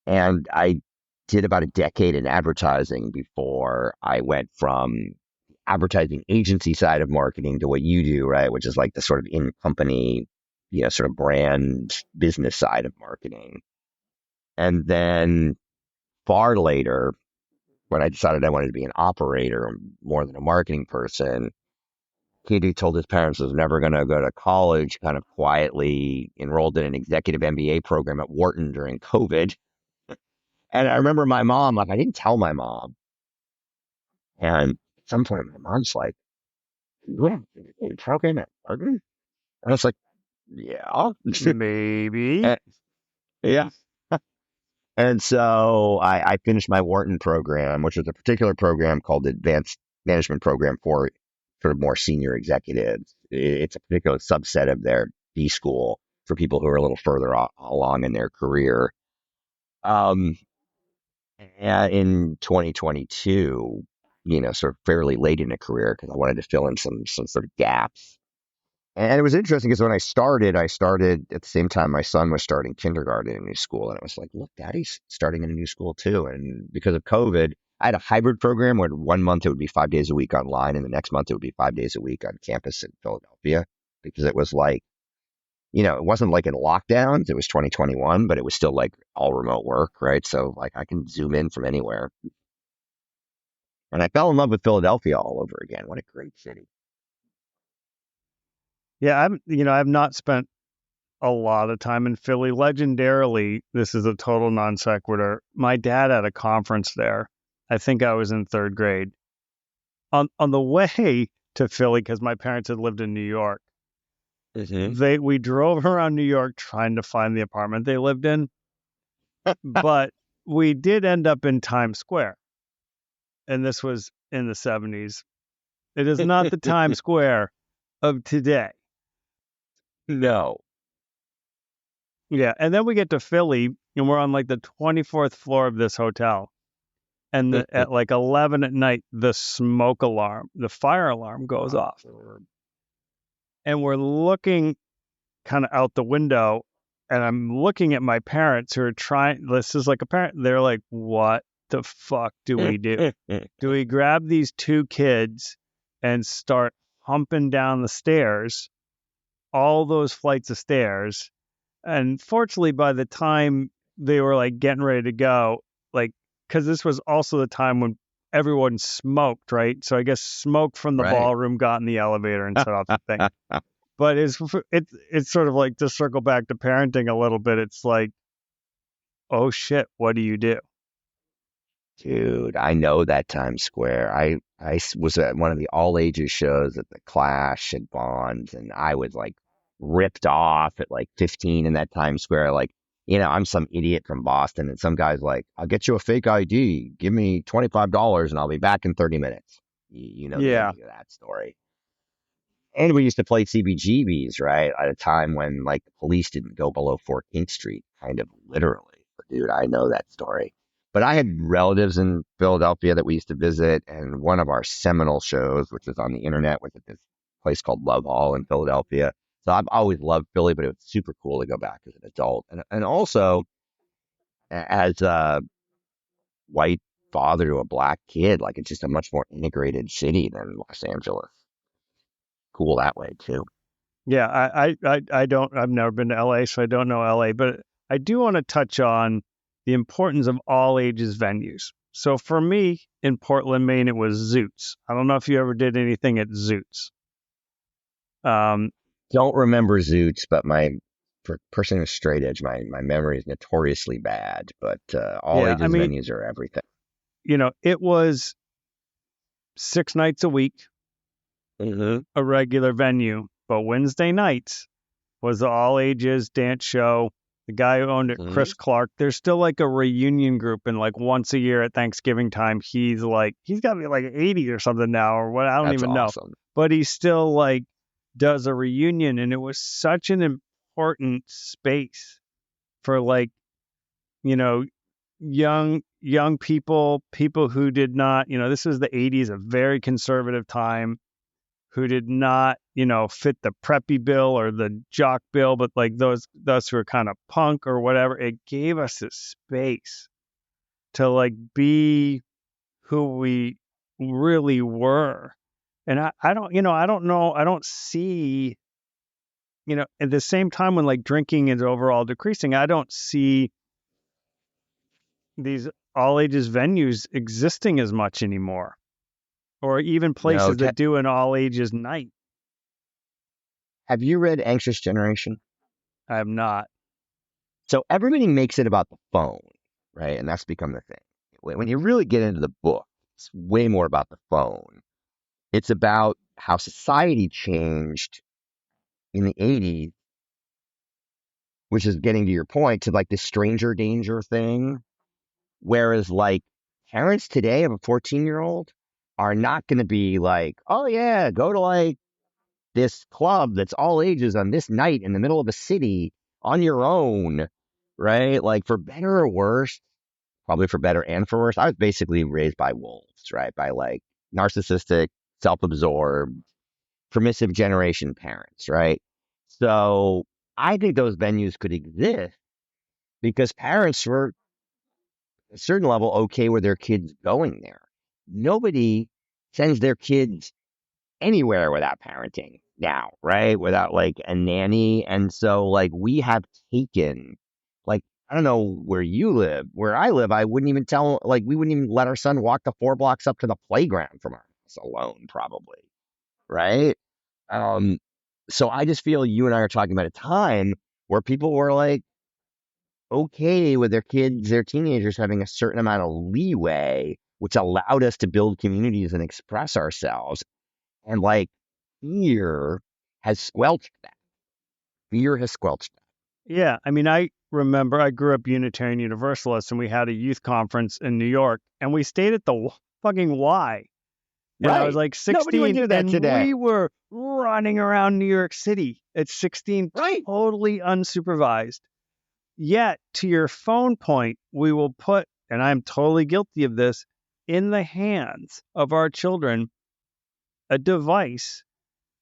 And I did about a decade in advertising before I went from advertising agency side of marketing to what you do, right? Which is like the sort of in company, sort of brand business side of marketing. And then far later, when I decided I wanted to be an operator more than a marketing person, kid who told his parents was never going to go to college kind of quietly enrolled in an executive MBA program at Wharton during COVID. And I remember my mom, like, I didn't tell my mom. And at some point, my mom's like, "You have a program at Wharton?" And I was like, yeah. Maybe. And- yeah. And so I finished my Wharton program, which was a particular program called the Advanced Management Program for sort of more senior executives. It's a particular subset of their B school for people who are a little further along in their career. Um, and in 2022, sort of fairly late in a career because I wanted to fill in some sort of gaps. And it was interesting because when I started at the same time my son was starting kindergarten in a new school. And I was like, look, daddy's starting in a new school too. And because of COVID, I had a hybrid program where 1 month it would be 5 days a week online, and the next month it would be 5 days a week on campus in Philadelphia because it was like, it wasn't like in lockdowns. It was 2021, but it was still like all remote work, right? So like I can zoom in from anywhere. And I fell in love with Philadelphia all over again. What a great city. Yeah, I've not spent a lot of time in Philly. Legendarily, this is a total non sequitur. My dad had a conference there. I think I was in third grade. On the way to Philly, because my parents had lived in New York, Hmm. we drove around New York trying to find the apartment they lived in, but we did end up in Times Square, and this was in the 70s. It is not the Times Square of today. No. Yeah, and then we get to Philly, and we're on like the 24th floor of this hotel. And at like 11 at night, the fire alarm goes off. And we're looking kind of out the window, and I'm looking at my parents who are trying. This is like a parent. They're like, what the fuck do we do? Do we grab these two kids and start humping down the stairs, all those flights of stairs? And fortunately, by the time they were like getting ready to go, like, because this was also the time when everyone smoked, right? So I guess smoke from the Right. ballroom got in the elevator and set off the thing. But it's sort of like, to circle back to parenting a little bit. It's like, oh shit, what do you do? Dude, I know that Times Square. I was at one of the all ages shows at the Clash at Bonds, and I was like ripped off at like 15 in that Times Square. Like, I'm some idiot from Boston, and some guy's like, I'll get you a fake ID. Give me $25 and I'll be back in 30 minutes. You know the Yeah, ending of that story. And we used to play CBGBs, right? At a time when like the police didn't go below 14th Street, kind of literally. But dude, I know that story. But I had relatives in Philadelphia that we used to visit, and one of our seminal shows, which was on the internet, was at this place called Love Hall in Philadelphia. So I've always loved Philly, but it was super cool to go back as an adult, and also as a white father to a black kid, like it's just a much more integrated city than Los Angeles. Cool that way too. yeah. I don't. I've never been to LA, so I don't know LA. But I do want to touch on the importance of all ages venues. So for me in Portland, Maine, it was Zoots. I don't know if you ever did anything at Zoots. Um, Don't remember Zoots, but for person who's straight edge, my memory is notoriously bad. But all yeah, I ages mean, venues are everything. it was 6 nights a week, Hmm. a regular venue, but Wednesday nights was the all ages dance show. The guy who owned it, Hmm. Chris Clark, there's still like a reunion group, and like once a year at Thanksgiving time, he's got to be like 80 or something now, or what, I don't That's even know. awesome. But he still like does a reunion, and it was such an important space for like, you know, young people who did not, this was the 80s, a very conservative time, who did not, fit the preppy bill or the jock bill, but like those who are kind of punk or whatever. It gave us this space to like be who we really were. And I don't, I don't know, I don't see, at the same time when like drinking is overall decreasing, I don't see these all ages venues existing as much anymore, or even No, places that do an all ages night. have you read Anxious Generation? I have not. So everybody makes it about the phone, right? And that's become the thing. When you really get into the book, it's way more about the phone. It's about how society changed in the 80s, which is getting to your point, to like the stranger danger thing. Whereas like parents today of a 14-year-old are not going to be like, oh yeah, go to like this club that's all ages on this night in the middle of a city on your own, right? Like for better or worse, probably for better and for worse. I was basically raised by wolves, right? By like narcissistic, self-absorbed, permissive generation parents, right? So I think those venues could exist because parents were at a certain level okay with their kids going there. Nobody sends their kids anywhere without parenting now, right? Without like a nanny. And so like we have taken like I don't know where you live. Where I live, I wouldn't even tell like we wouldn't even let our son walk the 4 blocks up to the playground from our house alone, probably. Right. Um, so I just feel you and I are talking about a time where people were like okay with their kids, their teenagers having a certain amount of leeway, which allowed us to build communities and express ourselves. And like fear has squelched that. Fear has squelched that. Yeah, I mean, I remember I grew up Unitarian Universalist, and we had a youth conference in New York, and we stayed at the fucking Y. And I was Right. like Nobody would 16, do that and today. we were running around New York City at 16, Right. totally unsupervised. Yet, to your phone point, we will put, and I'm totally guilty of this, in the hands of our children a device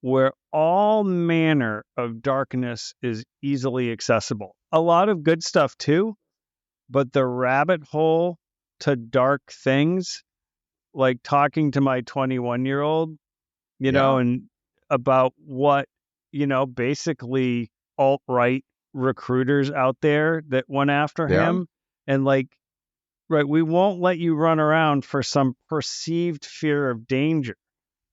where all manner of darkness is easily accessible. A lot of good stuff too, but the rabbit hole to dark things, like talking to my 21-year-old, Yeah. and about what, basically alt-right recruiters out there that went after Yeah. him. And like, right, we won't let you run around for some perceived fear of danger,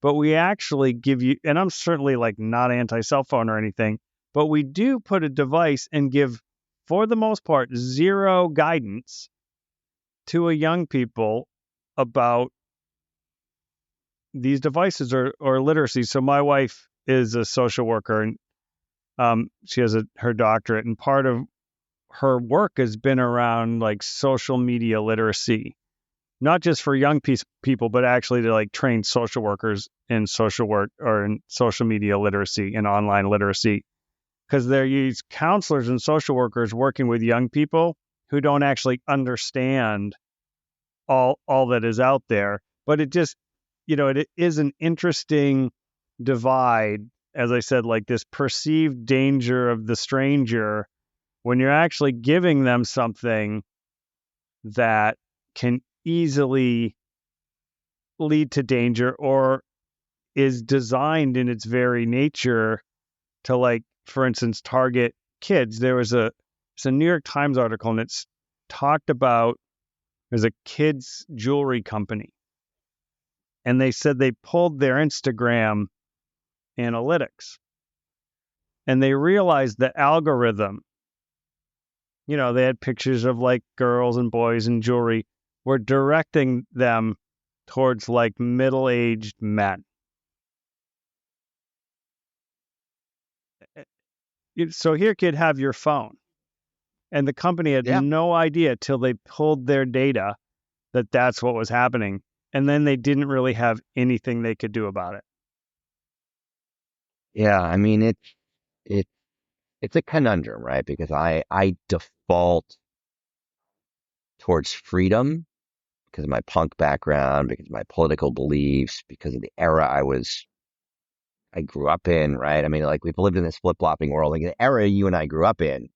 but we actually give you, and I'm certainly like not anti cell phone or anything, but we do put a device and give, for the most part, zero guidance to a young people about these devices or literacy. So my wife is a social worker, and she has her doctorate, and part of her work has been around like social media literacy, not just for young people, but actually to like train social workers in social work or in social media literacy and online literacy. Because they're these counselors and social workers working with young people who don't actually understand all that is out there. But it just, it is an interesting divide, as I said, like this perceived danger of the stranger when you're actually giving them something that can easily lead to danger or is designed in its very nature to, like, for instance, target kids. It's a New York Times article, and it's talked about, there's a kids jewelry company, and they said they pulled their Instagram analytics, and they realized the algorithm, they had pictures of like girls and boys and jewelry, were directing them towards like middle-aged men. So here, kid, have your phone. And the company had Yeah. no idea till they pulled their data that that's what was happening. And then they didn't really have anything they could do about it. Yeah. I mean, it's it's a conundrum, right? Because I default towards freedom because of my punk background, because of my political beliefs, because of the era I grew up in, right? I mean, like we've lived in this flip flopping world. Like the era you and I grew up in,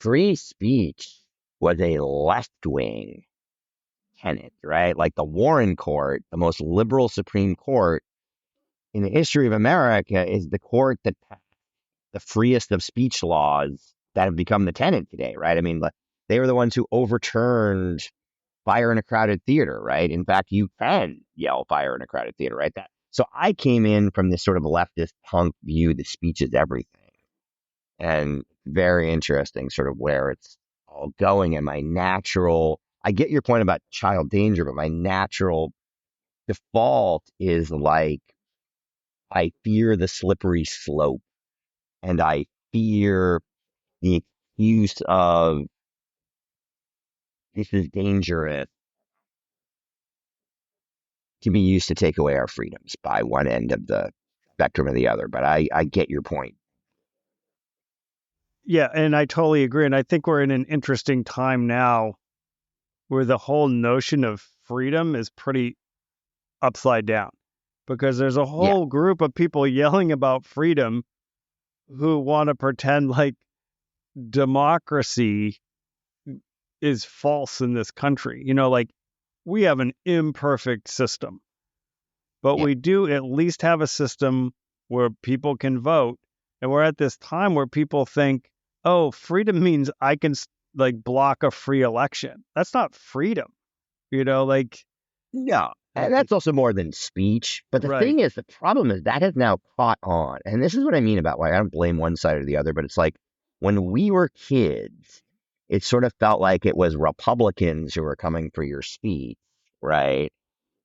free speech was a left wing tenet, right? Like the Warren Court, the most liberal Supreme Court in the history of America, is the court that passed the freest of speech laws that have become the tenet today, right? I mean, they were the ones who overturned fire in a crowded theater, right? In fact, you can yell fire in a crowded theater, right? So I came in from this sort of leftist punk view that speech is everything. And very interesting sort of where it's all going. And my natural, I get your point about child danger, but my natural default is like, I fear the slippery slope and I fear the use of this is dangerous to be used to take away our freedoms by one end of the spectrum or the other. But I get your point. Yeah, and I totally agree. And I think we're in an interesting time now where the whole notion of freedom is pretty upside down because there's a Yeah. whole group of people yelling about freedom who want to pretend like democracy is false in this country. Like we have an imperfect system, but Yeah. we do at least have a system where people can vote. And we're at this time where people think, oh, freedom means I can like block a free election. That's not freedom, like, No. uh, And that's also more than speech. But the right. thing is, the problem is that has now caught on. And this is what I mean about why I don't blame one side or the other, but it's like when we were kids, it sort of felt like it was Republicans who were coming for your speech, right?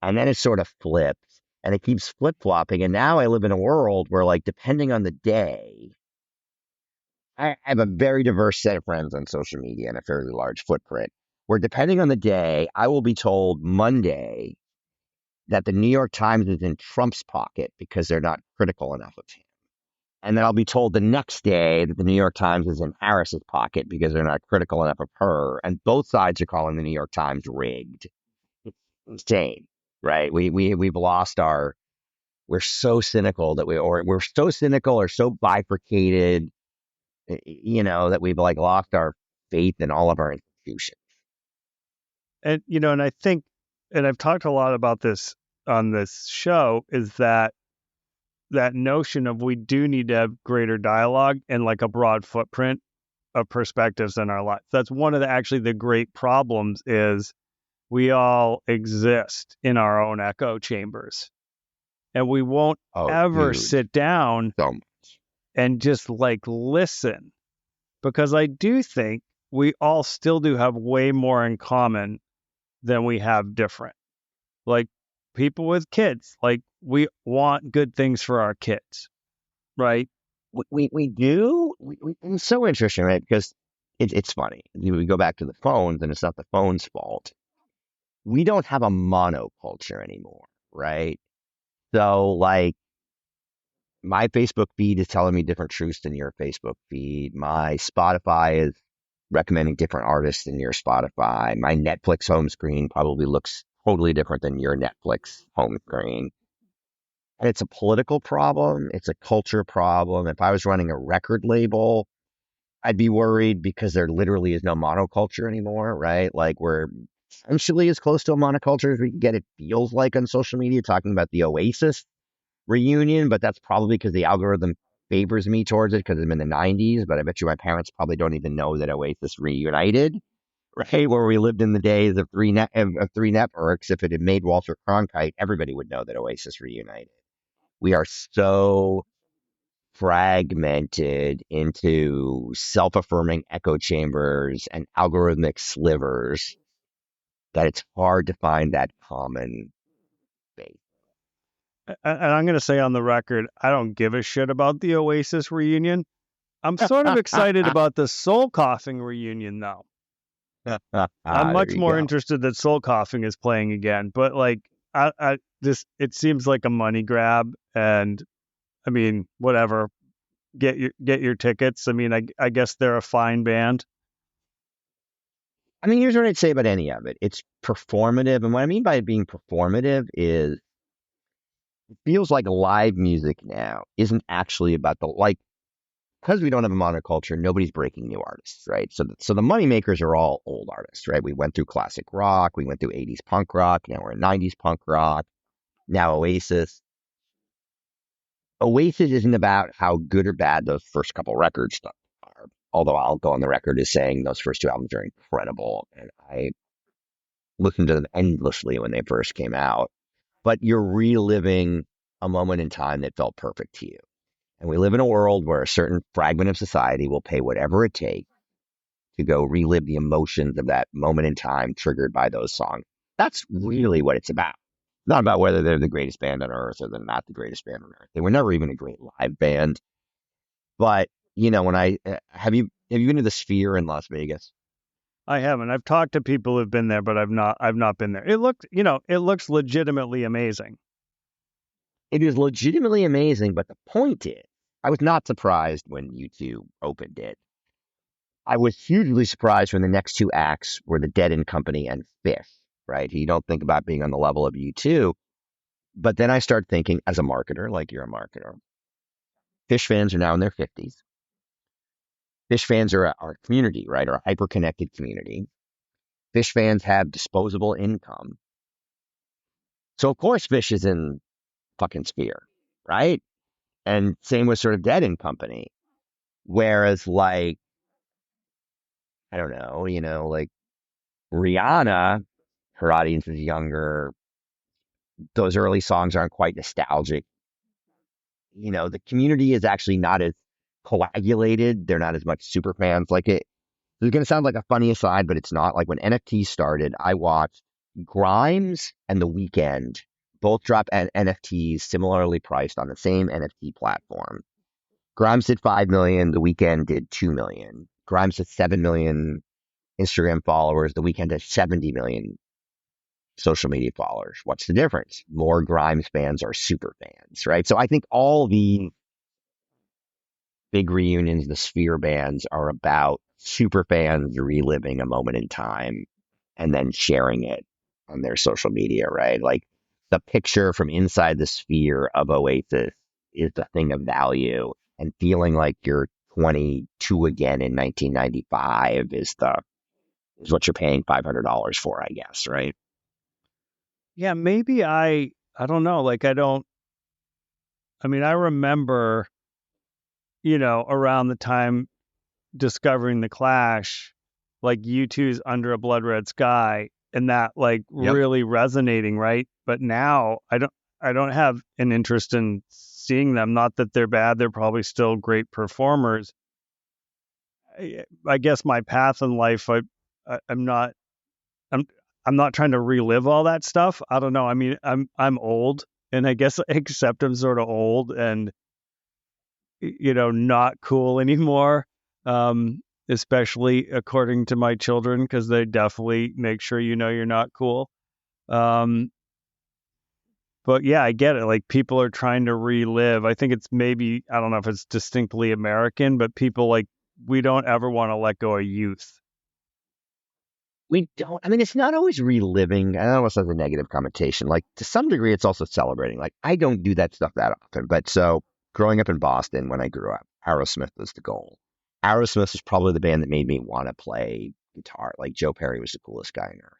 And then it sort of flipped and it keeps flip flopping. And now I live in a world where, like, depending on the day, I have a very diverse set of friends on social media and a fairly large footprint. Where depending on the day, I will be told Monday that the New York Times is in Trump's pocket because they're not critical enough of him. And then I'll be told the next day that the New York Times is in Harris's pocket because they're not critical enough of her. And both sides are calling the New York Times rigged. It's insane, right? We've lost our. We're so cynical that we're so cynical or so bifurcated, that we've like lost our faith in all of our institutions. And, and I think, and I've talked a lot about this on this show, is that notion of we do need to have greater dialogue and like a broad footprint of perspectives in our lives. That's one of the great problems is we all exist in our own echo chambers and we won't Oh, ever dude, sit down so much. and just like listen because I do think we all still do have way more in common than we have different. Like people with kids, like we want good things for our kids, right? We do. It's so interesting, right? Because it's funny. We go back to the phones, and it's not the phone's fault. We don't have a monoculture anymore, right? So, like, my Facebook feed is telling me different truths than your Facebook feed. My Spotify is recommending different artists than your Spotify. My Netflix home screen probably looks totally different than your Netflix home screen. And it's a political problem. It's a culture problem. If I was running a record label, I'd be worried because there literally is no monoculture anymore, right? Like we're essentially as close to a monoculture as we can get. It feels like on social media talking about the Oasis reunion, but that's probably because the algorithm favors me towards it because I'm in the 90s. But I bet you my parents probably don't even know that Oasis reunited, right? Where we lived in the days of three networks. If it had made Walter Cronkite, everybody would know that Oasis reunited. We are so fragmented into self-affirming echo chambers and algorithmic slivers that it's hard to find that common base. And I'm going to say on the record, I don't give a shit about the Oasis reunion. I'm sort of excited about the Soul Coughing reunion, though. I'm There much you more go. interested that Soul Coughing is playing again, but like, it seems like a money grab, and I mean, whatever. get your tickets? I mean, I guess they're a fine band. I mean, here's what I'd say about any of it. It's performative. And what I mean by it being performative is it feels like live music now isn't actually about because we don't have a monoculture, nobody's breaking new artists, right? So the money makers are all old artists, right? We went through classic rock, we went through 80s punk rock, now we're in 90s punk rock, now Oasis. Oasis isn't about how good or bad those first couple records are. Although I'll go on the record as saying those first two albums are incredible, and I listened to them endlessly when they first came out. But you're reliving a moment in time that felt perfect to you. And we live in a world where a certain fragment of society will pay whatever it takes to go relive the emotions of that moment in time triggered by those songs. That's really what it's about. It's not about whether they're the greatest band on earth or they're not the greatest band on earth. They were never even a great live band. But when I have you been to the Sphere in Las Vegas? I haven't. I've talked to people who've been there, but I've not been there. It looks legitimately amazing. It is legitimately amazing, but the point is, I was not surprised when U2 opened it. I was hugely surprised when the next two acts were the Dead and Company and Fish, right? You don't think about being on the level of U2, but then I start thinking as a marketer, like you're a marketer, Fish fans are now in their 50s. Fish fans are our community, right? Our hyper connected community. Fish fans have disposable income. So, of course, Fish is in fucking Sphere, right? And same with sort of Dead and Company. Whereas, like, I don't know, like Rihanna, her audience is younger. Those early songs aren't quite nostalgic. The community is actually not as coagulated. They're not as much super fans. Like this is going to sound like a funny aside, but it's not. Like when NFT started, I watched Grimes and The Weeknd both drop NFTs similarly priced on the same NFT platform. Grimes did 5 million. The Weeknd did 2 million. Grimes has 7 million Instagram followers. The Weeknd has 70 million social media followers. What's the difference? More Grimes fans are super fans, right? So I think all the big reunions, the Sphere bands are about super fans reliving a moment in time and then sharing it on their social media, right? Like the picture from inside the Sphere of Oasis is the thing of value, and feeling like you're 22 again in 1995 is what you're paying $500 for, I guess, right? Yeah, maybe I don't know. Like I don't. I mean, I remember, around the time discovering the Clash, like U2's Under a Blood Red Sky, and that like Yep. really resonating, right? But now I don't have an interest in seeing them. Not that they're bad, they're probably still great performers. I guess my path in life, I'm not I'm I'm not trying to relive all that stuff. I don't know. I mean, I'm old, and I guess I accept I'm sort of old and not cool anymore. Especially according to my children, because they definitely make sure you're not cool. Um, but yeah, I get it. Like people are trying to relive. I think it's maybe I don't know if it's distinctly American, but people like we don't ever want to let go of youth. We don't. I mean, it's not always reliving. I almost has a negative connotation. Like to some degree, it's also celebrating. Like I don't do that stuff that often. But so growing up in Boston, when I grew up, Aerosmith was the goal. Aerosmith is probably the band that made me want to play guitar. Like Joe Perry was the coolest guy on earth.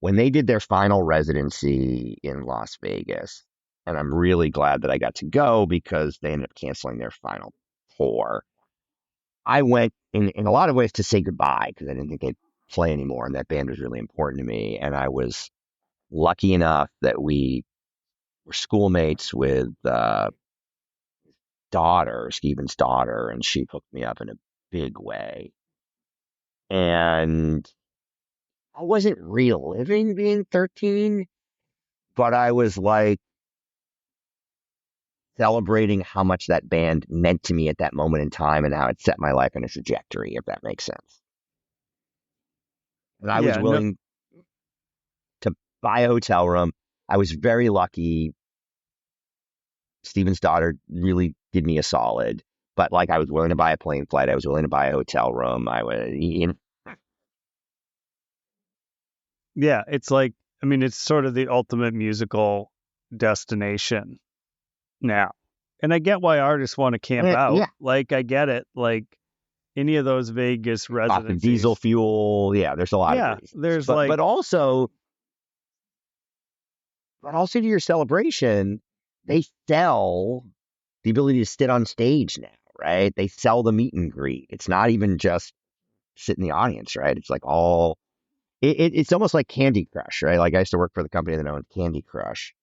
When they did their final residency in Las Vegas, and I'm really glad that I got to go because they ended up canceling their final tour. I went in a lot of ways to say goodbye because I didn't think they'd play anymore, and that band was really important to me. And I was lucky enough that we were schoolmates with daughter, Steven's daughter, and she hooked me up in a big way. And I wasn't reliving being 13, but I was like celebrating how much that band meant to me at that moment in time and how it set my life in a trajectory, if that makes sense. And I was Yeah, no, willing to buy a hotel room. I was very lucky. Steven's daughter really did me a solid, but like I was willing to buy a plane flight. I was willing to buy a hotel room. I was, Yeah, it's like, I mean, it's sort of the ultimate musical destination now. And I get why artists want to camp out. yeah, Like, I get it. Like, any of those Vegas cost of diesel residencies. fuel. Yeah, there's a lot of Yeah, reasons, there's like, but also to your celebration, they sell the ability to sit on stage now, right? They sell the meet and greet. It's not even just sit in the audience, right? It's like it's almost like Candy Crush, right? Like I used to work for the company that owned Candy Crush.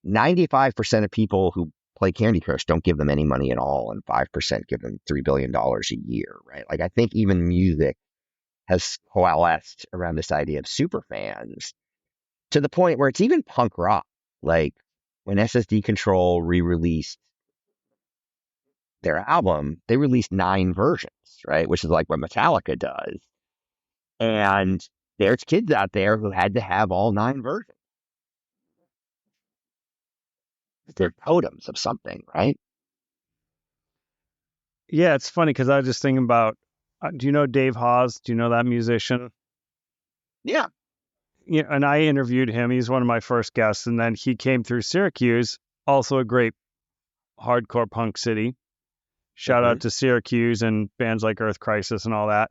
95% of people who play Candy Crush don't give them any money at all, and 5% give them $3 billion a year, right? Like I think even music has coalesced around this idea of super fans to the point where it's even punk rock. Like when SSD Control re-released their album, they released 9 versions, right? Which is like what Metallica does. And there's kids out there who had to have all 9 versions. They're totems of something, right? yeah, it's funny because I was just thinking about, do you know Dave Hawes? Do you know that musician? Yeah. Yeah, and I interviewed him. He's one of my first guests. And then he came through Syracuse, also a great hardcore punk city. Shout Hmm. out to Syracuse and bands like Earth Crisis and all that.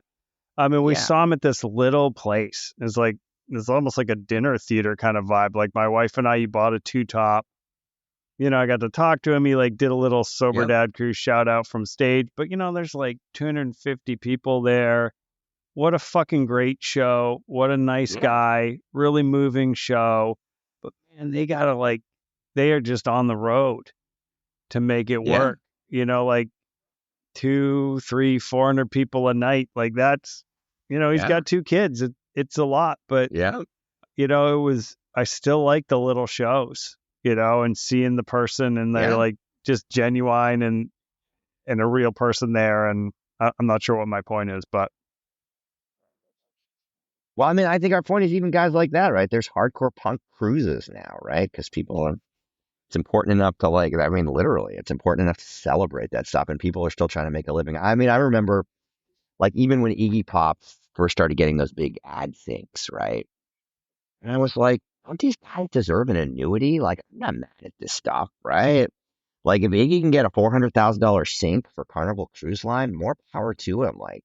I mean, we Yeah. saw him at this little place. It's almost like a dinner theater kind of vibe. Like my wife and I, he bought a two top. You know, I got to talk to him. He like did a little sober Yep. dad crew shout out from stage. But you know, there's like 250 people there. What a fucking great show. What a nice Yeah. guy. Really moving show. But man, they are just on the road to make it Yeah. work. You know, like two, three, 400 people a night. Like that's, you know, he's Yeah. got 2 kids. It's a lot, but Yeah. you know, I still like the little shows, you know, and seeing the person and they're Yeah. like just genuine and a real person there. And I'm not sure what my point is, but Well, I mean, I think our point is even guys like that, right? There's hardcore punk cruises now, right? Because people are, it's important enough to like, I mean, literally, it's important enough to celebrate that stuff. And people are still trying to make a living. I mean, I remember like even when Iggy Pop first started getting those big ad syncs, right? And I was like, don't these guys deserve an annuity? Like, I'm not mad at this stuff, right? Like, if Iggy can get a $400,000 sync for Carnival Cruise Line, more power to him. Like,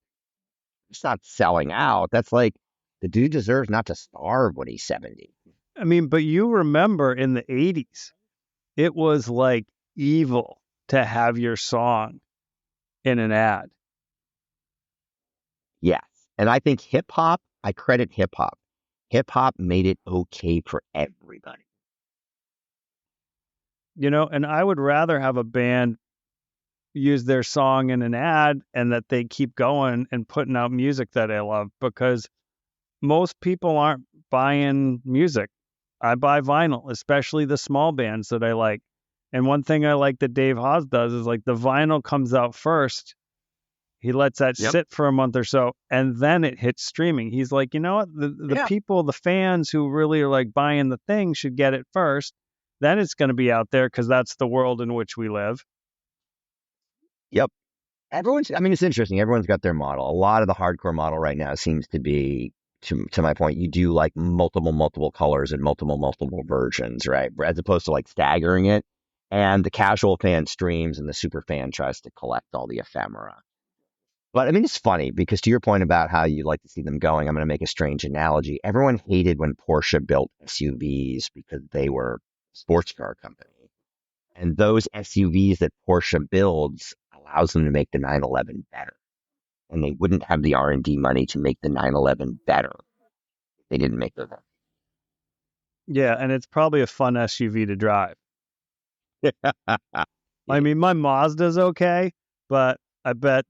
it's not selling out. That's like, the dude deserves not to starve when he's 70. I mean, but you remember in the 80s, it was like evil to have your song in an ad. Yes. And I think hip hop, I credit hip hop. Hip hop made it okay for everybody. You know, and I would rather have a band use their song in an ad and that they keep going and putting out music that I love because most people aren't buying music. I buy vinyl, especially the small bands that I like. And one thing I like that Dave Hawes does is like the vinyl comes out first. He lets that Yep. sit for a month or so, and then it hits streaming. He's like, you know what? The Yeah. people, the fans who really are like buying the thing should get it first. Then it's going to be out there because that's the world in which we live. Yep. I mean, it's interesting. Everyone's got their model. A lot of the hardcore model right now seems to be, to my point, you do like multiple colors and multiple versions, right? As opposed to like staggering it. And the casual fan streams and the super fan tries to collect all the ephemera. But I mean, it's funny because to your point about how you like to see them going, I'm going to make a strange analogy. Everyone hated when Porsche built SUVs because they were a sports car company. And those SUVs that Porsche builds allows them to make the 911 better. And they wouldn't have the R&D money to make the 911 better. They didn't make it. Yeah, and it's probably a fun SUV to drive. It I is. mean, my Mazda's okay, but I bet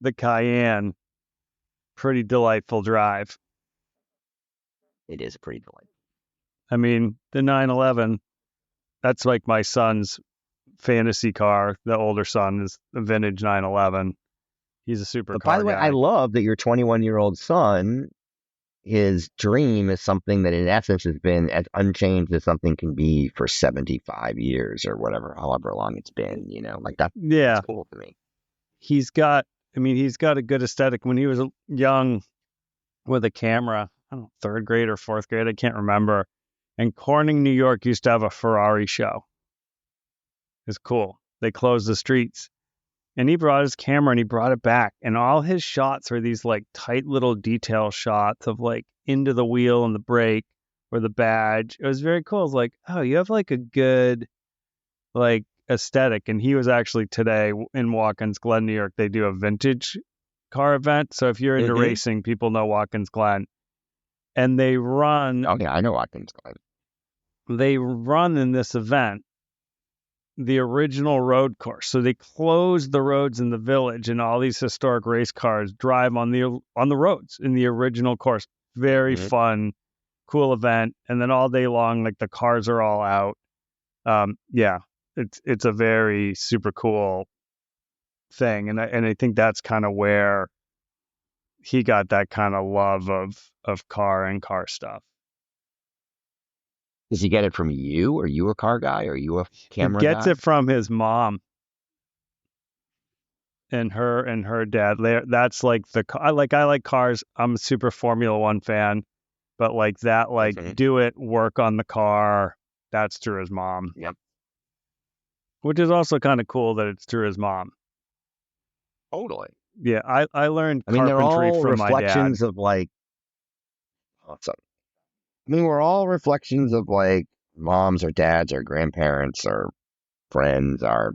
the Cayenne, pretty delightful drive. It is a pretty delightful. I mean, the 911, that's like my son's fantasy car. The older son is a vintage 911. He's a But by supercar the way, I guy. love that your 21-year-old son, his dream is something that in essence has been as unchanged as something can be for 75 years or whatever, however long it's been, like that's Yeah. cool to me. he's got a good aesthetic. When he was young with a camera, I don't know, third grade or fourth grade, I can't remember. And Corning, New York used to have a Ferrari show. It's cool. They closed the streets. And he brought his camera and he brought it back. And all his shots were these like tight little detail shots of like into the wheel and the brake or the badge. It was very cool. It's like, oh, you have like a good like aesthetic. And he was actually today in Watkins Glen, New York. They do a vintage car event. So if you're into Mm-hmm. racing, people know Watkins Glen. And they run Oh yeah, I know Watkins Glen. in this event the original road course. So they closed the roads in the village, and all these historic race cars drive on the roads in the original course. Very Mm-hmm. fun, cool event. And then all day long, like the cars are all out. Yeah, it's a very super cool thing, and I think that's kind of where he got that kind of love of car and car stuff. Does he get it from you? Are you a car guy? Are you a He camera gets guy? it from his mom and her dad. That's like I like cars. I'm a super Formula One fan, but like that, like Mm-hmm. do it, work on the car. That's through his mom, Yep. which is also kind of cool that it's through his mom. Totally. Yeah, I learned I mean, they're carpentry all from my dad. reflections of like awesome. I mean, we're all reflections of like moms or dads or grandparents or friends, our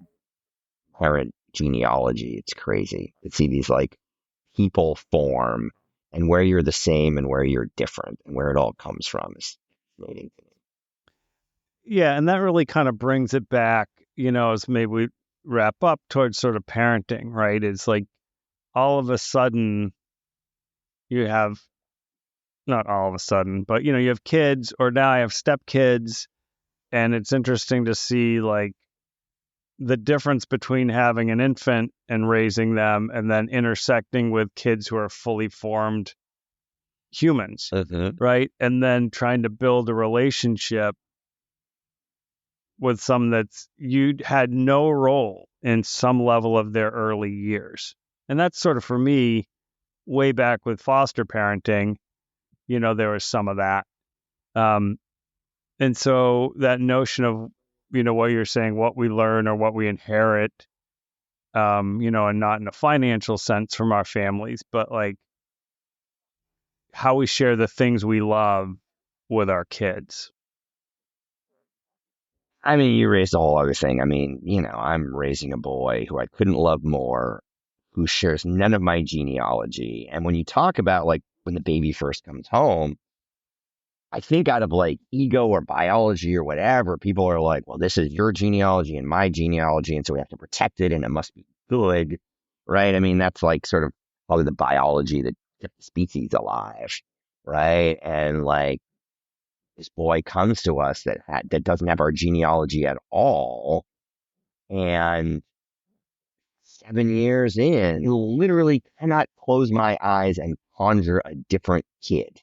parent genealogy. It's crazy to see these like people form and where you're the same and where you're different and where it all comes from is fascinating to me. Yeah, and that really kind of brings it back, as maybe we wrap up towards sort of parenting, right? It's like all of a sudden you have not all of a sudden, but you have kids, or now I have stepkids, and it's interesting to see like the difference between having an infant and raising them and then intersecting with kids who are fully formed humans, Mm-hmm. right? And then trying to build a relationship with some that's you had no role in some level of their early years. And that's sort of for me, way back with foster parenting, there was some of that. Um, and so that notion of, what you're saying, what we learn or what we inherit, and not in a financial sense from our families, but like how we share the things we love with our kids. I mean, you raised a whole other thing. I mean, I'm raising a boy who I couldn't love more, who shares none of my genealogy. And when you talk about like when the baby first comes home, I think out of like ego or biology or whatever, people are like, well, this is your genealogy and my genealogy. And so we have to protect it and it must be good. Right. I mean, that's like sort of probably the biology that kept the species alive. Right. And like this boy comes to us that doesn't have our genealogy at all. And 7 years in, you literally cannot close my eyes and conjure a different kid.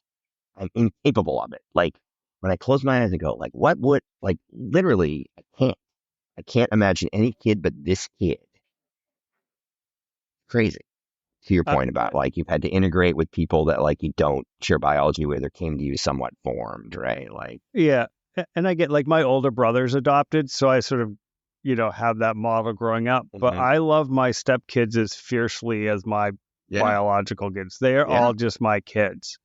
I'm incapable of it. Like when I close my eyes and go, like, what would like literally I can't imagine any kid but this kid. Crazy. To your Uh, point about like you've had to integrate with people that like you don't share biology with or came to you somewhat formed, right? Like, yeah. And I get like my older brother's adopted, so I sort of, have that model growing up. But mhm. I love my stepkids as fiercely as my Yeah, biological kids. They are yeah, all just my kids.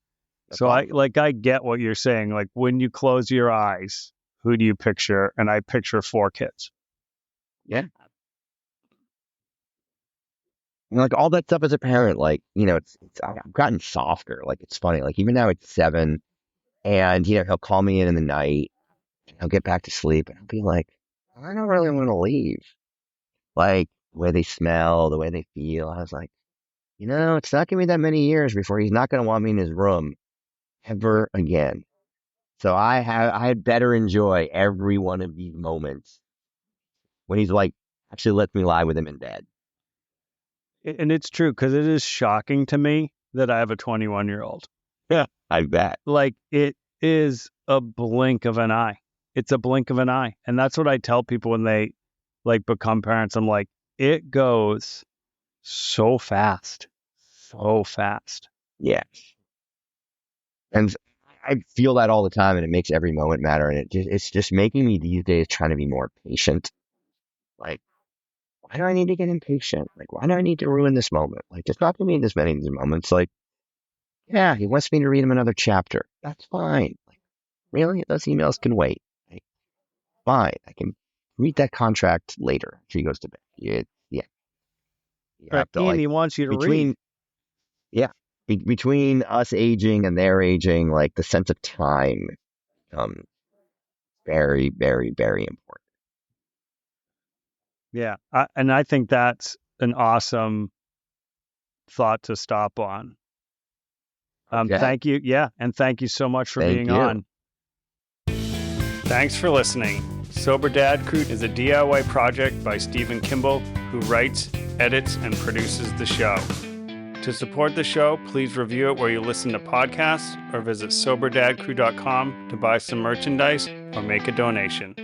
that's So awesome. I get what you're saying. Like when you close your eyes, who do you picture? And I picture four kids. Yeah. And like all that stuff as a parent, like, I've gotten softer. Like it's funny. Like even now it's 7 and, he'll call me in the night and he'll get back to sleep and I'll be like, I don't really want to leave. Like the way they smell, the way they feel. I was like, it's not going to be that many years before he's not going to want me in his room ever again. So I had better enjoy every one of these moments when he's like, actually lets me lie with him in bed. And it's true because it is shocking to me that I have a 21-year-old. Yeah, I bet. Like it is a blink of an eye. It's a blink of an eye. And that's what I tell people when they like become parents. I'm like, it goes so fast. So fast. Yeah. And I feel that all the time, and it makes every moment matter. And it's just making me these days trying to be more patient. Like, why do I need to get impatient? Like, why do I need to ruin this moment? Like, there's not going to be this many of these moments. Like, yeah, he wants me to read him another chapter. That's fine. Like, really? Those emails can wait. Like, fine. I can read that contract later after he goes to bed. Yeah. You But have to, Ian, like, he wants you to read. between, yeah, between us aging and their aging, like, the sense of time becomes very, very, very important. Yeah. And I think that's an awesome thought to stop on. Okay. Thank you. Yeah. And thank you so much for Thank being you. on. Thanks for listening. Sober Dad Crew is a DIY project by Stephen Kimball, who writes, edits, and produces the show. To support the show, please review it where you listen to podcasts or visit soberdadcrew.com to buy some merchandise or make a donation.